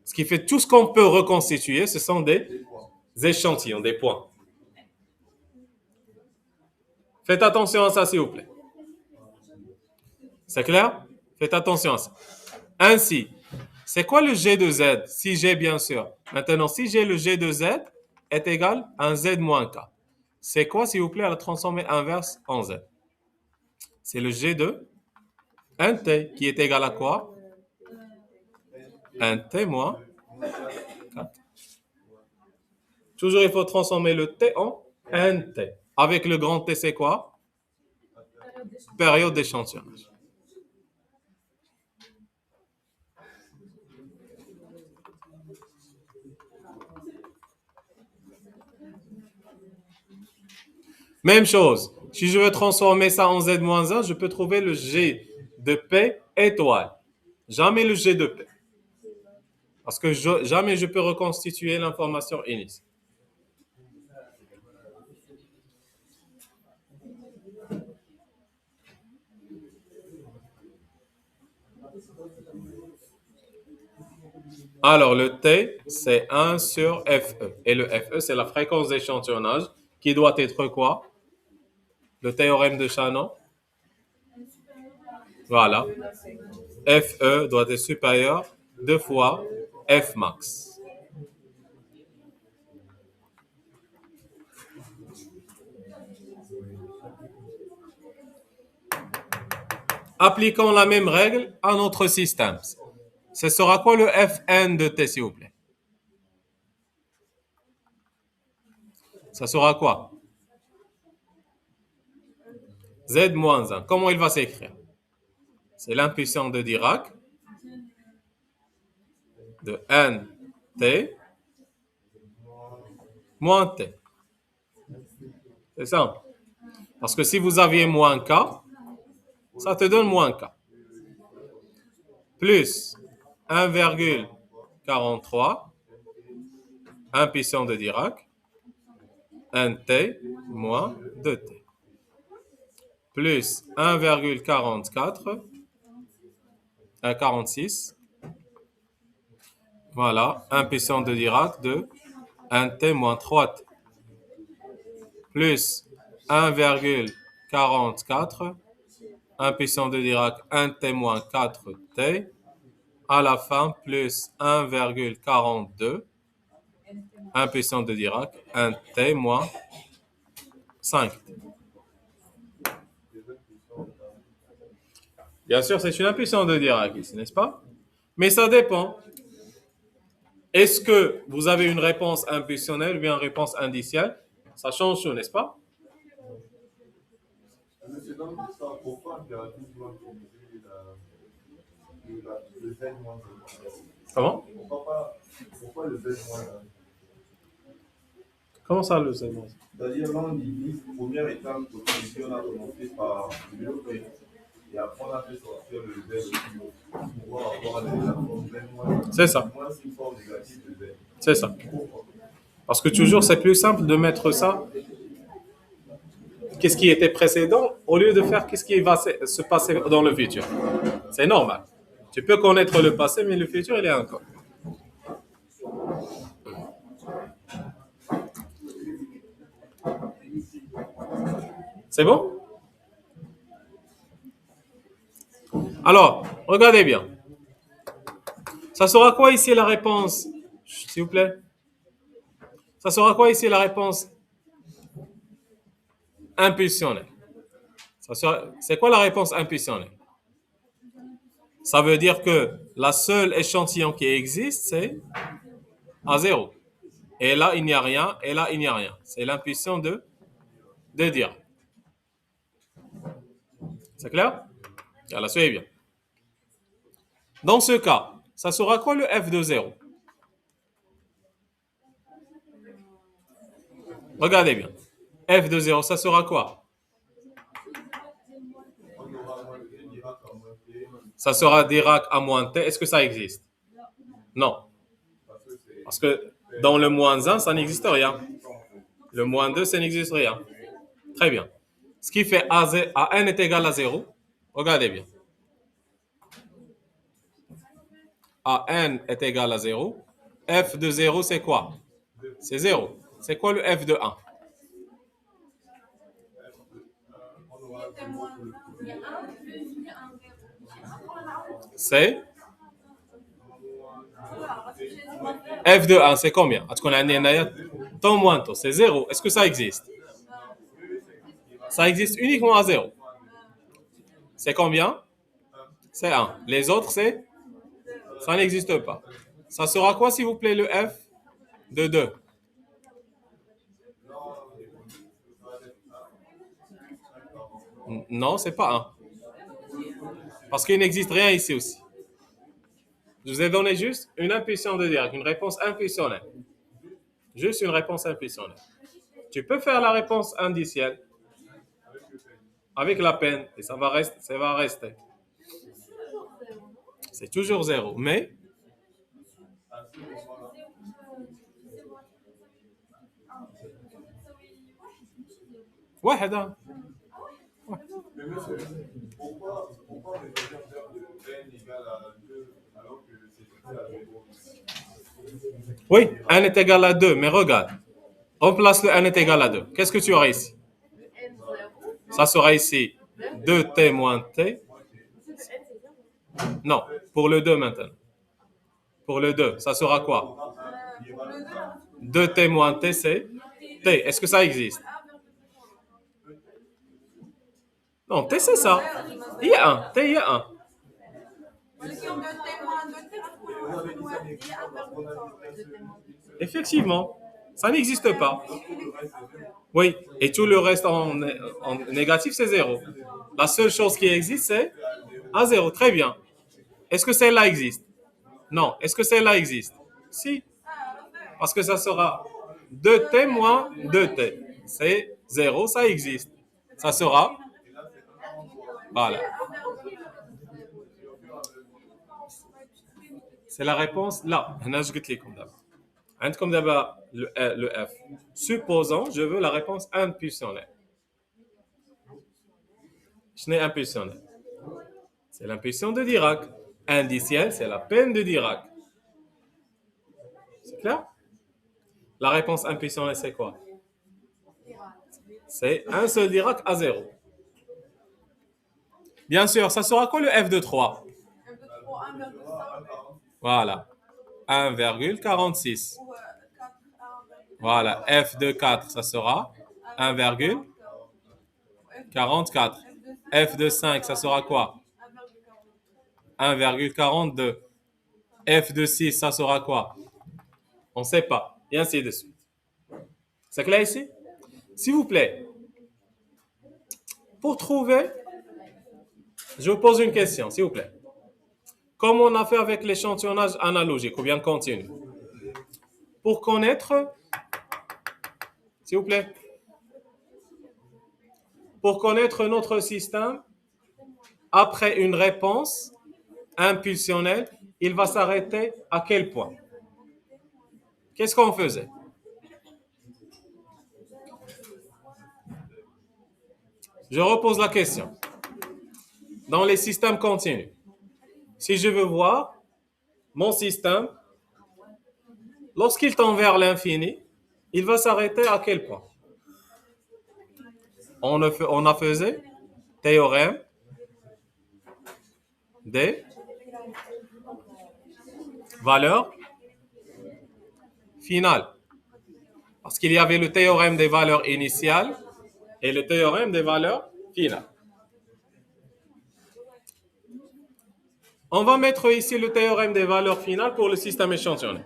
Ce qui fait tout ce qu'on peut reconstituer, ce sont des échantillons, des points. Faites attention à ça, s'il vous plaît. C'est clair? Faites attention à ça. Ainsi, c'est quoi le g de z? Si g, bien sûr. Maintenant, si g, le g de z est égal à un z moins k. C'est quoi, s'il vous plaît, à la transformer inverse en z? C'est le g de 1t qui est égal à quoi? 1t moins 4. Toujours, il faut transformer le T en NT. Avec le grand T, c'est quoi? Période d'échantillonnage. Même chose. Si je veux transformer ça en Z-1, je peux trouver le G de P étoile. Jamais le G de P. Parce que jamais je peux reconstituer l'information initiale. Alors, le T, c'est 1 sur FE. Et le FE, c'est la fréquence d'échantillonnage qui doit être quoi? Le théorème de Shannon. Voilà. FE doit être supérieur 2 fois F max. Appliquons la même règle à notre système. Ce sera quoi le Fn de T, s'il vous plaît? Ça sera quoi? Z-1. Comment il va s'écrire? C'est l'impulsion de Dirac de Nt moins T. C'est simple. Parce que si vous aviez moins K, ça te donne moins K. Plus 1,43 impulsion de Dirac Nt moins 2T. Plus 1,44 46. Voilà, impulsion de Dirac de Nt moins 3T. Plus 1,44 impulsion de Dirac Nt moins 4T. À la fin, plus 1,42 impulsion de Dirac Nt moins 5T. Bien sûr, c'est une impulsion de Dirac ici, n'est-ce pas? Mais ça dépend. Est-ce que vous avez une réponse impulsionnelle ou bien une réponse indicielle? Ça change tout, n'est-ce pas? Comment? Pourquoi le Z-? Comment ça, le Z-? C'est-à-dire, là, on divise, première étape, on a commencé par le P. Et après, on a fait sortir le Z pour pouvoir avoir la forme Z-. C'est ça. Moins une forme négative de Z. C'est ça. Parce que toujours, c'est plus simple de mettre ça, qu'est-ce qui était précédent, au lieu de faire qu'est-ce qui va se passer dans le futur. C'est normal. Tu peux connaître le passé, mais le futur, il est encore. C'est bon? Alors, regardez bien. Ça sera quoi ici la réponse? S'il vous plaît. Ça sera quoi ici la réponse impulsionnelle? C'est quoi la réponse impulsionnelle? Ça veut dire que la seule échantillon qui existe, c'est A0. Et là, il n'y a rien. Et là, il n'y a rien. C'est l'impulsion de Dirac. C'est clair? Voilà, suivez bien. Dans ce cas, ça sera quoi le F de 0? Regardez bien. F de 0, ça sera quoi? Ça sera Dirac à moins T. Est-ce que ça existe? Non. Parce que dans le moins 1, ça n'existe rien. Le moins 2, ça n'existe rien. Très bien. Ce qui fait a n est égal à 0. Regardez bien. A n est égal à 0. F de 0, c'est quoi? C'est 0. C'est quoi le F de 1? C'est F de 1, c'est combien? C'est 0. Est-ce que ça existe? Ça existe uniquement à 0. C'est combien? C'est 1. Les autres, ça n'existe pas. Ça sera quoi, s'il vous plaît, le F de 2? Non, c'est pas 1. Parce qu'il n'existe rien ici aussi. Je vous ai donné juste une impulsion de Dirac, une réponse impulsionnelle. Juste une réponse impulsionnelle. Tu peux faire la réponse indicielle avec la peine et ça va rester. C'est toujours 0. Mais واحد. Mais monsieur, pourquoi on est toujours faire de n égale à 2 alors que c'est fixé à 0? Oui, 1 est égal à 2, mais regarde. Remplace le 1 est égal à 2. Qu'est-ce que tu auras ici? Ça sera ici 2t moins t. Non, pour le 2 maintenant. Pour le 2, ça sera quoi? 2t moins t, c'est t. Est-ce que ça existe? Non, t c'est ça. Il y a 1. T, il y a 1. Effectivement, ça n'existe pas. Oui, et tout le reste en négatif, c'est 0. La seule chose qui existe, c'est à 0. Très bien. Est-ce que celle-là existe? Non. Est-ce que celle-là existe? Si. Parce que ça sera 2t moins 2t. C'est 0, ça existe. Ça sera... Voilà. C'est la réponse là. Comme d'abord le F. Supposons, je veux la réponse impulsionnelle. Je n'ai impulsionnelle. C'est l'impulsion de Dirac. Indicielle, c'est la peine de Dirac. C'est clair? La réponse impulsionnelle, c'est quoi? C'est un seul Dirac à 0. Bien sûr, ça sera quoi le F de 3? Voilà. 1,46. Voilà. F de 4, ça sera 1,44. F de 5, ça sera quoi? 1,42. F de 6, ça sera quoi? On ne sait pas. Et ainsi de suite. C'est clair ici? S'il vous plaît, pour trouver, je vous pose une question, s'il vous plaît. Comme on a fait avec l'échantillonnage analogique ou bien continu. Pour connaître, s'il vous plaît, pour connaître notre système, après une réponse impulsionnelle, il va s'arrêter à quel point? Qu'est-ce qu'on faisait? Je repose la question. Dans les systèmes continus, si je veux voir mon système, lorsqu'il tend vers l'infini, il va s'arrêter à quel point? On a fait théorème des valeurs finales. Parce qu'il y avait le théorème des valeurs initiales et le théorème des valeurs finales. On va mettre ici le théorème des valeurs finales pour le système échantillonné.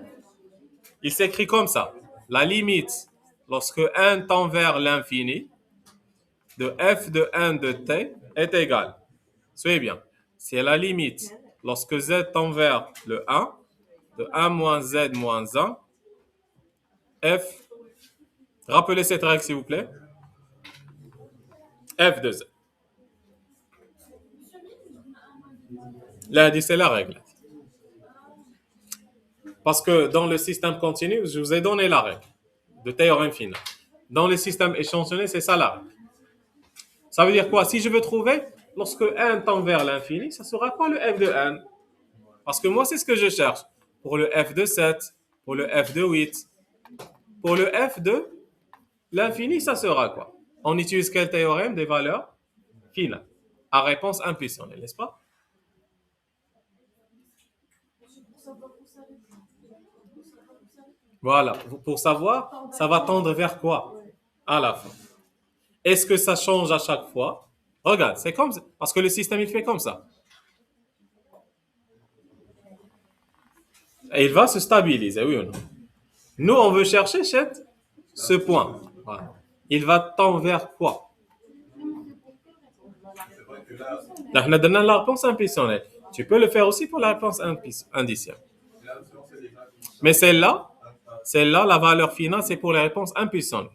Il s'écrit comme ça. La limite, lorsque n tend vers l'infini, de f de 1 de t est égale. Soyez bien. C'est la limite lorsque z tend vers le 1, de 1 moins z moins 1, f, rappelez cette règle s'il vous plaît, f de z. Là, c'est la règle. Parce que dans le système continu, je vous ai donné la règle de théorème final. Dans le système échantillonné, c'est ça la règle. Ça veut dire quoi? Si je veux trouver, lorsque n tend vers l'infini, ça sera quoi le f de n? Parce que moi, c'est ce que je cherche. Pour le f de 7, pour le f de 8, pour le f de l'infini, ça sera quoi? On utilise quel théorème des valeurs finales? À réponse impulsionnelle, n'est-ce pas? Voilà. Pour savoir, ça va tendre vers quoi? À la fin. Est-ce que ça change à chaque fois? Regarde, c'est comme ça. Parce que le système, il fait comme ça. Et il va se stabiliser, oui ou non? Nous, on veut chercher ce point. Voilà. Il va tendre vers quoi? On a donné la réponse impulsionnelle. Tu peux le faire aussi pour la réponse indicielle. Mais celle-là, la valeur finale, c'est pour la réponse impulsionnelle.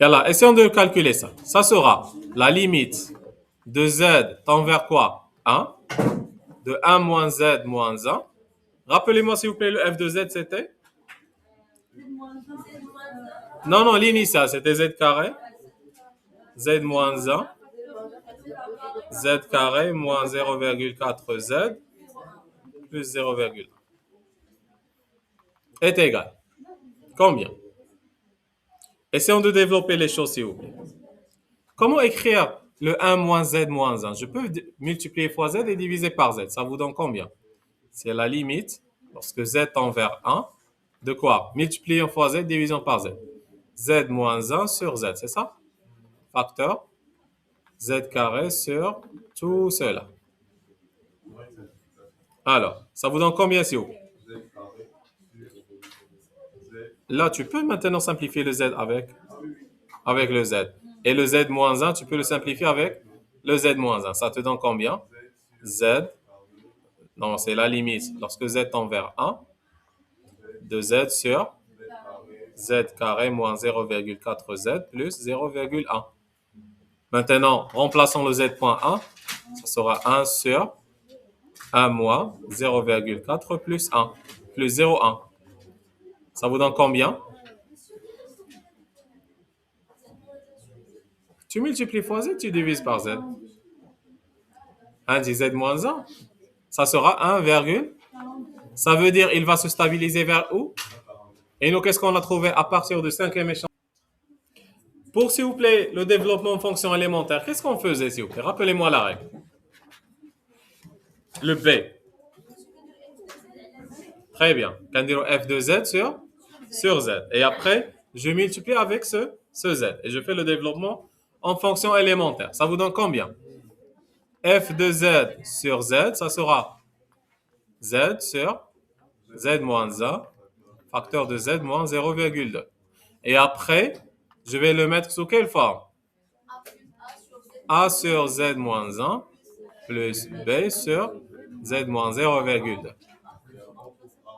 Voilà, essayons de calculer ça. Ça sera la limite de z tend vers quoi? 1. De 1 moins z moins 1. Rappelez-moi s'il vous plaît, le f de z c'était? Non, l'initial c'était z carré. Z moins 1. Z carré moins 0,4 z plus 0,1 est égal. Combien? Essayons de développer les choses s'il vous plaît. Comment écrire le 1 moins z moins 1? Je peux multiplier fois z et diviser par z. Ça vous donne combien? C'est la limite, lorsque z tend vers 1, de quoi? Multiplions fois z, division par z. Z moins 1 sur z, c'est ça? Facteur z carré sur tout cela. Alors, ça vous donne combien s'il vous plaît? Là, tu peux maintenant simplifier le z avec le z. Et le z moins 1, tu peux le simplifier avec le z moins 1. Ça te donne combien? Z, non, c'est la limite. Lorsque z tend vers 1, de z sur z carré moins 0,4 z plus 0,1. Maintenant, remplaçons le z.1. Ça sera 1 sur 1 moins 0,4 plus 1, plus 0,1. Ça vous donne combien? Tu multiplies fois z, tu divises par z. 1 dit z moins 1. Ça sera 1, ça veut dire il va se stabiliser vers où? Et nous, qu'est-ce qu'on a trouvé à partir du 5e échelon? Pour, s'il vous plaît, le développement en fonction élémentaire, qu'est-ce qu'on faisait, s'il vous plaît? Rappelez-moi la règle. Le B. Très bien. Quand on dit f de z sur z. Et après, je multiplie avec ce z. Et je fais le développement en fonction élémentaire. Ça vous donne combien? F de z sur z, ça sera z sur z moins 1, facteur de z moins 0,2. Et après, je vais le mettre sous quelle forme? A sur z moins 1 plus b sur z moins 0,2.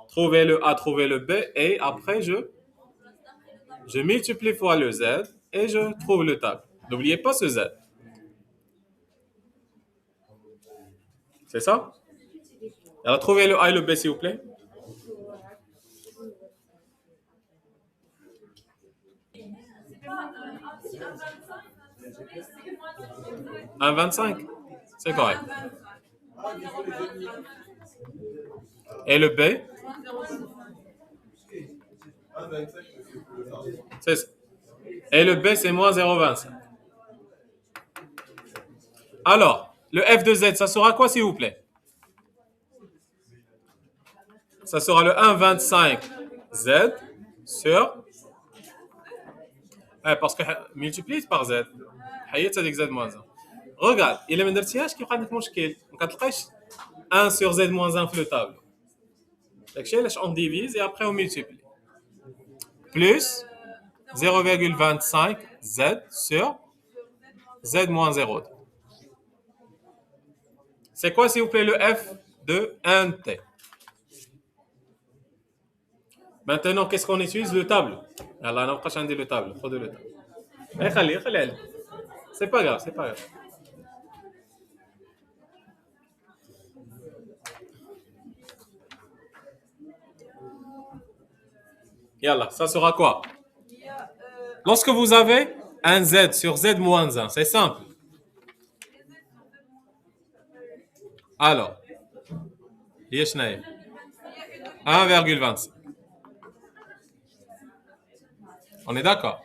Trouvez le A, trouvez le B, et après, je multiplie fois le z et je trouve le tab. N'oubliez pas ce z. C'est ça? Alors, trouvez le A et le B, s'il vous plaît. Un 25, c'est correct. Et le B? C'est ça. Et le B, c'est moins 0,25. Alors, le f de z, ça sera quoi, s'il vous plaît? Ça sera le 1,25 z sur... parce que multiplie par z. حيت هذيك z moins 1. Regarde, il ما درتيهاش كيبقى عندك مشكل. ما كتلقايش 1 sur z moins 1 في le tableau. داكشي علاش on divise et après on multiplie. Plus 0,25 z sur z moins 0. C'est quoi, s'il vous plaît, le f de 1t? Maintenant, qu'est-ce qu'on utilise? Le tableau. Alors, on va changer le tableau. Faut de le tableau. C'est pas grave, c'est pas grave. Yallah, ça sera quoi? Lorsque vous avez un z sur z moins 1, c'est simple. Alors, 1,25. On est d'accord?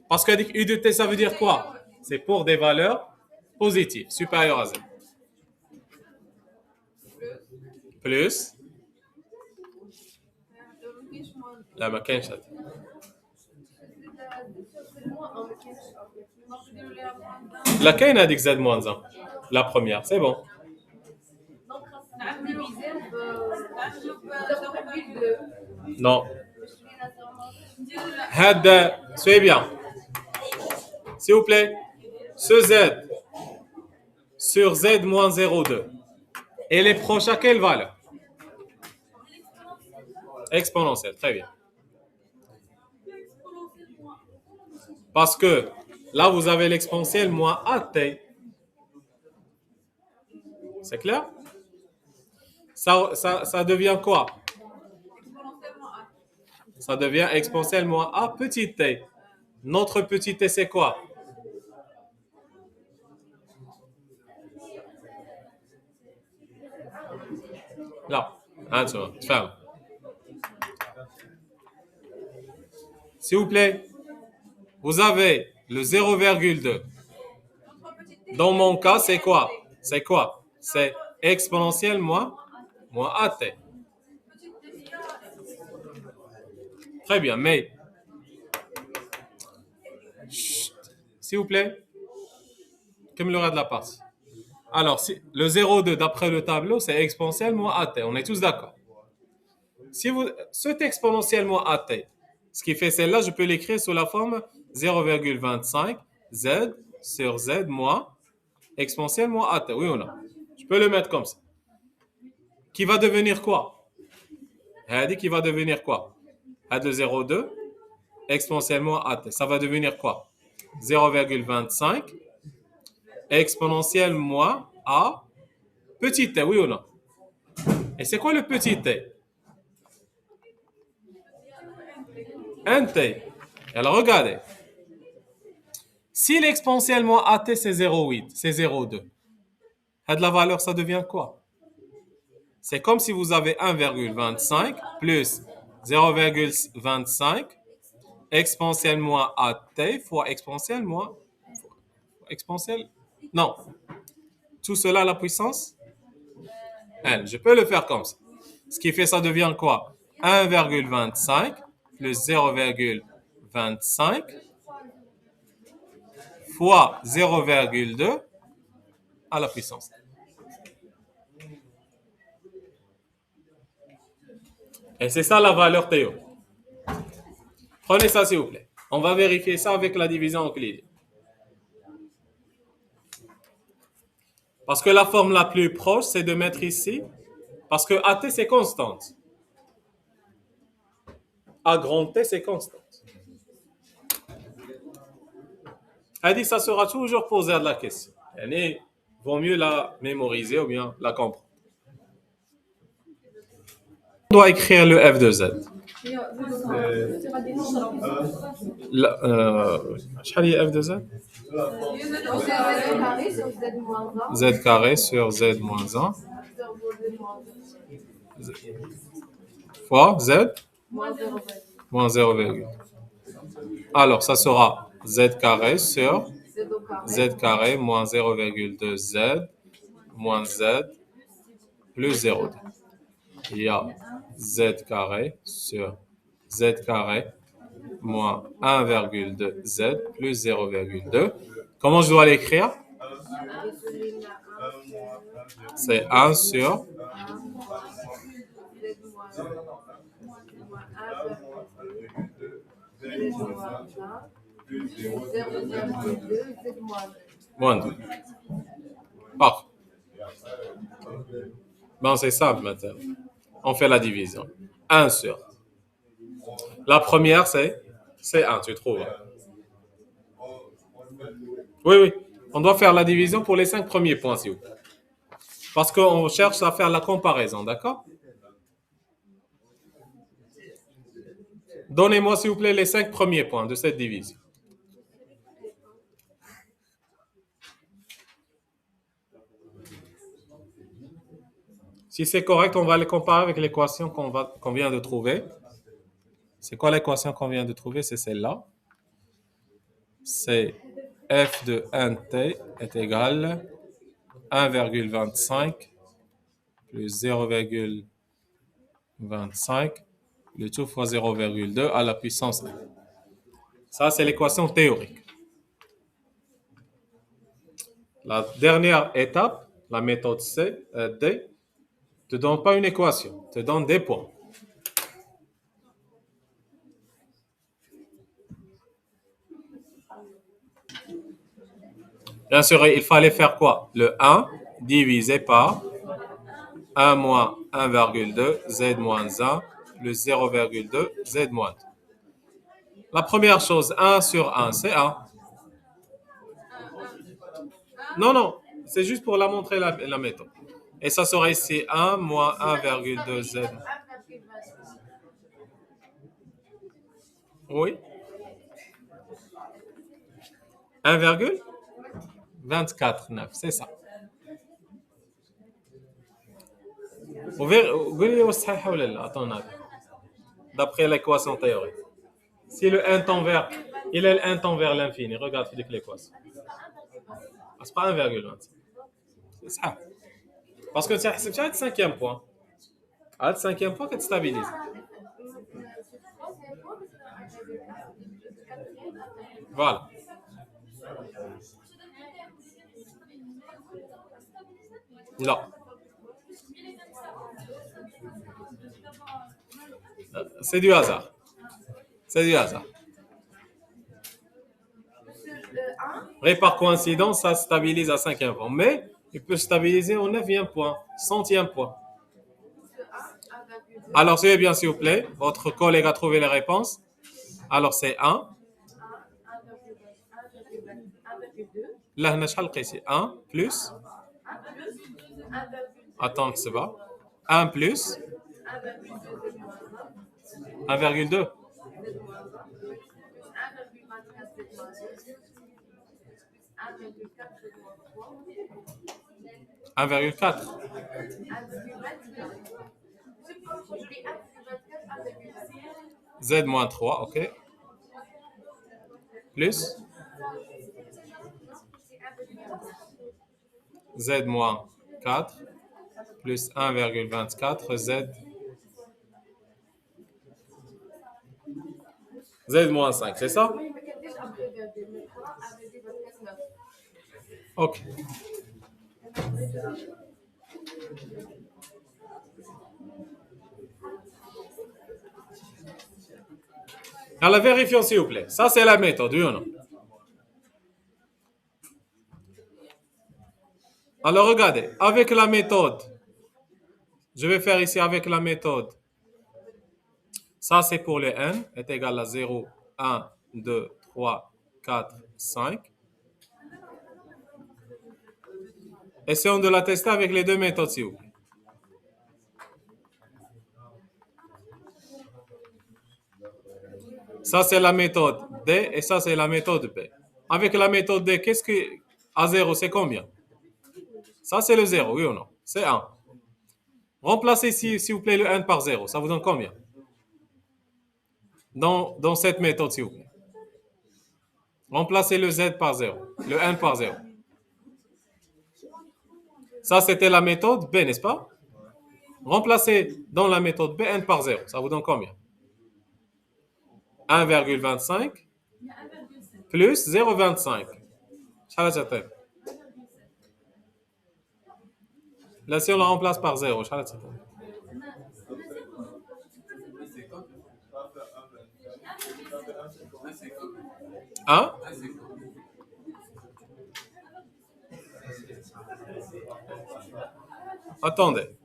Parce que U de t, ça veut dire quoi? C'est pour des valeurs positives, supérieures à z. Plus. Là, ma كاينش. La كاينه هذيك z moins 1. La première, c'est bon. Non. Soyez bien. S'il vous plaît. Ce Z sur Z moins 0,2. Elle est proche à quelle valeur? Exponentielle. Très bien. Parce que là, vous avez l'exponentielle moins AT. C'est clair? Ça devient quoi? Ça devient exponentielle moins A petit t. Notre petit t, c'est quoi? Là. Ferme. S'il vous plaît, vous avez le 0,2. Dans mon cas, c'est quoi? C'est quoi? C'est exponentielle moins AT. Très bien, mais s'il vous plaît, comme le reste de la partie. Alors, le 0,2 d'après le tableau, c'est exponentielle moins AT. On est tous d'accord. Si cet exponentielle moins AT, ce qui fait celle-là, je peux l'écrire sous la forme 0,25 Z sur Z moins exponentielle moins AT. Oui ou non? Je peux le mettre comme ça. Qui va devenir quoi? Qui va devenir quoi? De 0,2 exponentiellement AT. Ça va devenir quoi? 0,25 exponentielle moins A petit t, oui ou non? Et c'est quoi le petit t? Un t. Alors regardez. Si l'exponentielle moins AT c'est 0,8, c'est 0,2. De la valeur, ça devient quoi? C'est comme si vous avez 1,25 plus 0,25 exponentielle moins AT fois exponentielle moins exponentielle. Non. Tout cela à la puissance N. Je peux le faire comme ça. Ce qui fait, ça devient quoi? 1,25 plus 0,25 fois 0,2 à la puissance. Et c'est ça la valeur théo. Prenez ça s'il vous plaît. On va vérifier ça avec la division euclidienne. Parce que la forme la plus proche, c'est de mettre ici, parce que AT c'est constante. A grand T c'est constante. Elle dit ça sera toujours posé à la question. Il vaut mieux la mémoriser ou bien la comprendre. On doit écrire le f de z. شحال هي f de z? Z carré sur z moins 1 fois z moins 0, alors ça sera z carré sur z carré moins 0,2 z moins z plus 0. Il y a z carré sur z carré moins 1,2 z plus 0,2. Comment je dois l'écrire? C'est 1 sur moins 2. Parfait. Bon, c'est simple maintenant. On fait la division. 1 sur. La première, c'est 1, tu trouves. Oui. On doit faire la division pour les 5 premiers points, s'il vous plaît. Parce qu'on cherche à faire la comparaison, d'accord? Donnez-moi, s'il vous plaît, les 5 premiers points de cette division. Si c'est correct, on va les comparer avec l'équation qu'on vient de trouver. C'est quoi l'équation qu'on vient de trouver? C'est celle-là. C'est f de 1t est égal à 1,25 plus 0,25 le tout fois 0,2 à la puissance 1. Ça, c'est l'équation théorique. La dernière étape, la méthode D, te donne pas une équation, te donne des points. Bien sûr, il fallait faire quoi? Le 1 divisé par 1 moins 1,2 z moins 1 plus 0,2 z moins 2. La première chose, 1 sur 1, c'est 1. Non, non, c'est juste pour la montrer la méthode. Et ça serait ici 1 moins 1,2 z. Oui. 1,249, c'est ça. D'après l'équation théorique. Si le 1 tend vers, il est le 1 tend vers l'infini, regarde l'équation. Ah, c'est pas 1,25. C'est ça. Parce que c'est le cinquième point. Le cinquième point qui te stabilise. Voilà. Non. C'est du hasard. C'est du hasard. Et par coïncidence, ça stabilise à 5e point. Mais il peut stabiliser au 9e point, 100e point. Alors, suivez bien, s'il vous plaît. Votre collègue a trouvé les réponses. Alors, c'est 1. Là, on a ici 1 plus. Attends, c'est pas. 1 plus 1,2. 1,4. Z moins 3, ok. Plus Z moins 4 plus 1,24 Z moins 5, c'est ça? Ok. Alors, vérifions s'il vous plaît. Ça, c'est la méthode, oui ou non? Alors, regardez. Avec la méthode, je vais faire ici avec la méthode. Ça, c'est pour le n, est égal à 0, 1, 2, 3, 4, 5. Essayons de la tester avec les deux méthodes, s'il vous plaît. Ça, c'est la méthode D et ça, c'est la méthode B. Avec la méthode D, qu'est-ce que à 0, c'est combien? Ça, c'est le 0, oui ou non? C'est 1. Remplacez, s'il vous plaît, le 1 par 0. Ça vous donne combien? Dans cette méthode, s'il vous plaît. Remplacez le Z par 0. Le 1 par 0. Ça, c'était la méthode B, n'est-ce pas? Remplacez dans la méthode B 1 par 0. Ça vous donne combien? 1,25 plus 0,25. Là, si on la remplace par 0, hein? Attendez.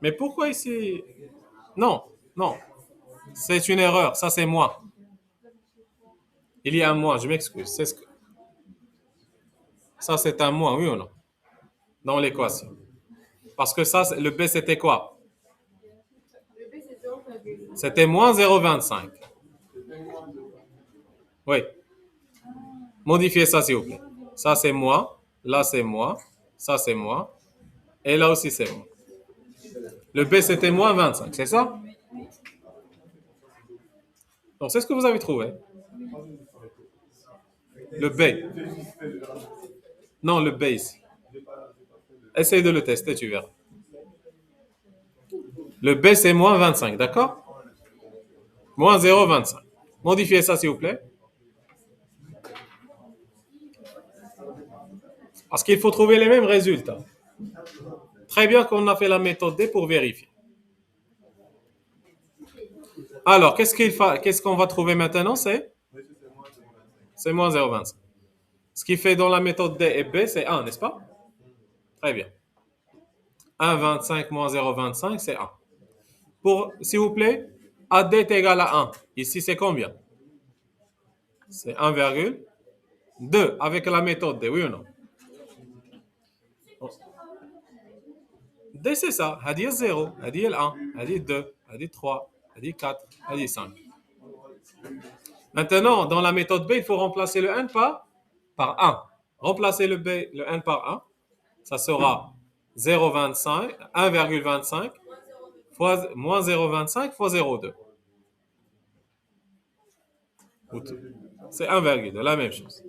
Mais pourquoi ici? Non, non. C'est une erreur. Ça, c'est moi. Il y a un moi, je m'excuse. C'est ce que... Ça, c'est un moi, oui ou non? Dans l'équation. Parce que ça, le B, c'était quoi? C'était moins 0,25. Oui. Modifiez ça, s'il vous plaît. Ça, c'est moi. Là, c'est moi. Ça, c'est moi. Et là aussi, c'est moi. Le B, c'était moins 25, c'est ça? Donc, c'est ce que vous avez trouvé. Le B. Non, le B ici. Essaye de le tester, tu verras. Le B, c'est moins 25, d'accord? Moins 0,25. Modifiez ça, s'il vous plaît. Parce qu'il faut trouver les mêmes résultats. Très bien qu'on a fait la méthode D pour vérifier. Alors, qu'est-ce qu'on va trouver maintenant? C'est moins 0,25. Ce qui fait dans la méthode D et B, c'est 1, n'est-ce pas? Très bien. 1,25 moins 0,25, c'est 1. S'il vous plaît, AD est égal à 1. Ici, c'est combien? C'est 1,2 avec la méthode D, oui ou non? D, c'est ça. هذه 0, هذه 1, هذه 2, هذه 3, هذه 4, هذه 5. Maintenant, dans la méthode B, il faut remplacer le 1 par 1. Remplacer le 1 par 1, ça sera 0,25, 1,25 fois moins 0,25 fois 0,2. C'est 1,2, la même chose.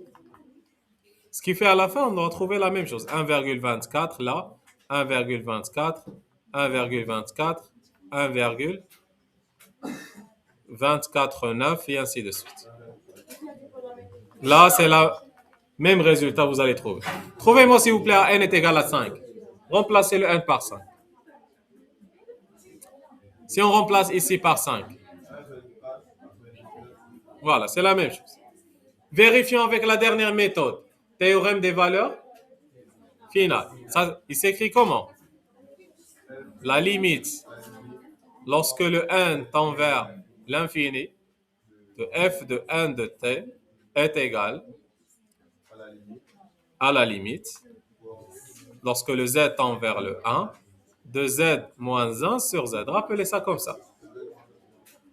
Ce qui fait à la fin, on doit trouver la même chose. 1,24 là, 1,24, 1,24, 1,249 et ainsi de suite. Là, c'est le même résultat vous allez trouver. Trouvez-moi s'il vous plaît n est égal à 5. Remplacez le 1 par 5. Si on remplace ici par 5, voilà, c'est la même chose. Vérifions avec la dernière méthode. Théorème des valeurs finales. Ça, il s'écrit comment? La limite, lorsque le n tend vers l'infini, de f de n de t est égal à la limite, lorsque le z tend vers le 1, de z moins 1 sur z. Rappelez ça comme ça.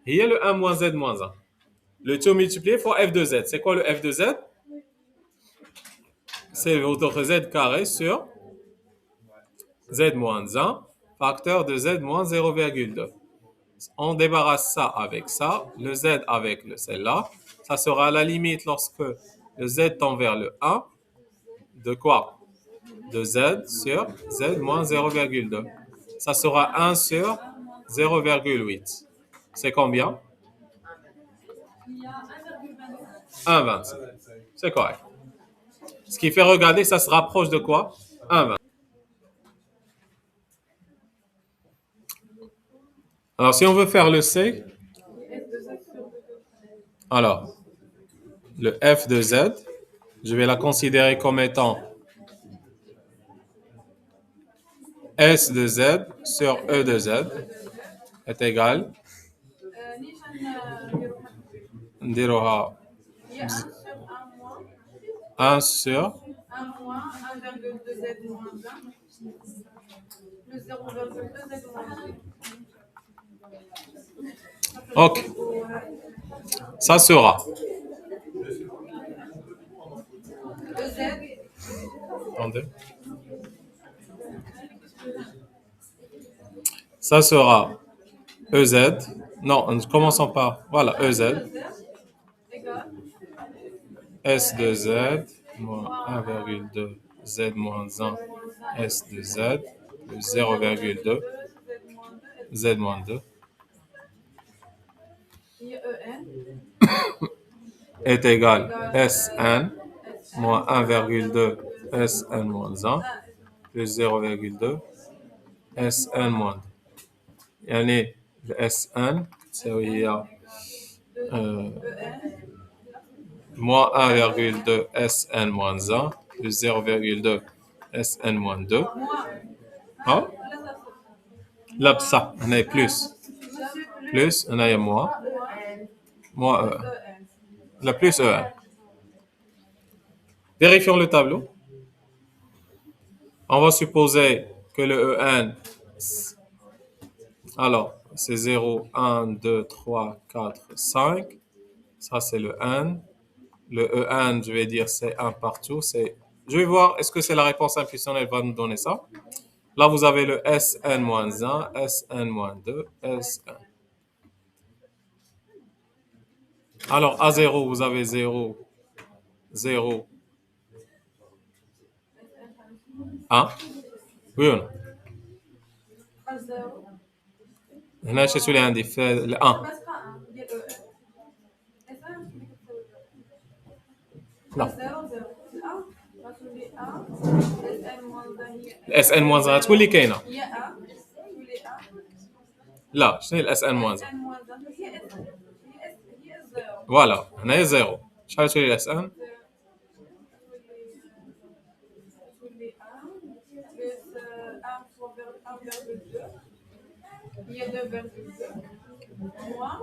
Il y a le 1 moins z moins 1. Le tout multiplié fois f de z. C'est quoi le f de z? C'est votre z carré sur z moins 1, facteur de z moins 0,2. On débarrasse ça avec ça, le z avec celle-là. Ça sera la limite lorsque le z tend vers le 1. De quoi? De z sur z moins 0,2. Ça sera 1 sur 0,8. C'est combien? 1,25. C'est correct. Ce qui fait regarder, ça se rapproche de quoi? 1,20. Alors, si on veut faire le C, alors, le f de z, je vais la considérer comme étant S de z sur E de z est égal. نديروها 1 sur 1 moins 1,2 z moins 1 plus 0,2 z moins 1. Ok. Ça sera. Attendez. Ça sera EZ. Non, commençons par. Voilà, EZ. S de Z moins 1,2 Z moins 1 S de Z plus 0,2 Z moins 2 est égal Sn moins 1,2 Sn moins 1 plus 0,2 Sn moins 2. يعني Sn تساوي moins 1,2 Sn moins 1 plus 0,2 Sn moins 2. Ah? Là, ça, on a plus. Plus, on a moins. Moins E1. La plus E1. Vérifions le tableau. On va supposer que le E1, alors, c'est 0, 1, 2, 3, 4, 5. Ça, c'est le N. Le E1, je vais dire, c'est 1 partout. Je vais voir, est-ce que c'est la réponse intuitionnelle va nous donner ça. Là, vous avez le Sn-1, Sn-2, Sn. Alors, à 0, vous avez 0, 0, 1. Oui ou non? هنا شو اللي عندي في ال 1 لا SN-1 غتولي كاينه. هي A تولي A لا شنو هي الاس ان موان 1؟ SN moins 1 هي S هي زيرو فوالا هنايا زيرو. شحال تولي الاس ان؟ تولي A plus 1 fois 1,2 هي 2,2 moins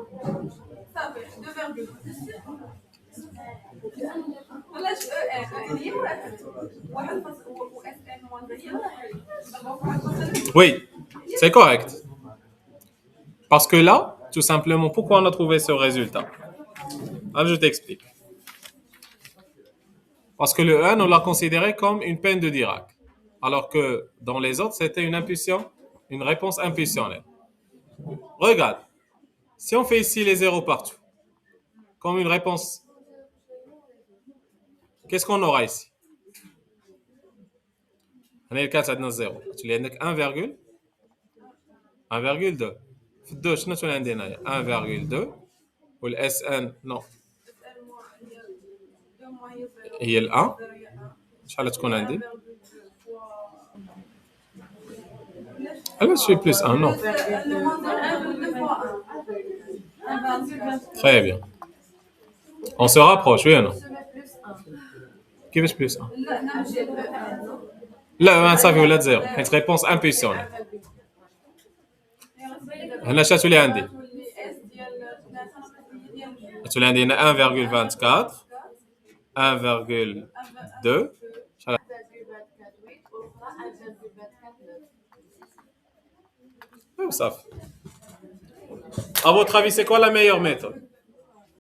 صافي 2,2 علاش هي واحد و SN moins هي واحد. Oui, c'est correct. Parce que là, tout simplement, pourquoi on a trouvé ce résultat? Alors, je t'explique. Parce que le 1, on l'a considéré comme une peine de Dirac. Alors que dans les autres, c'était une impulsion, une réponse impulsionnelle. Regarde. Si on fait ici les zéros partout, comme une réponse, qu'est-ce qu'on aura ici? On est le 4 à 0. Tu l'as 1,2. في الدو شنو تولي عندنا هي 1,2 والاس ان نو هي ال 1 شحال تكون عندي؟ علاش في بلس 1 نو Très bien. On se rapproche, oui ou non? كيفاش بلس 1؟ لا 1 صافي ولا 0 حيت ريبونس امبيسيونيل. هنا شنو تولي عندي؟ تولي عندي هنا 1,24 1,2 شحال؟ صافي. À votre avis, c'est quoi la meilleure méthode?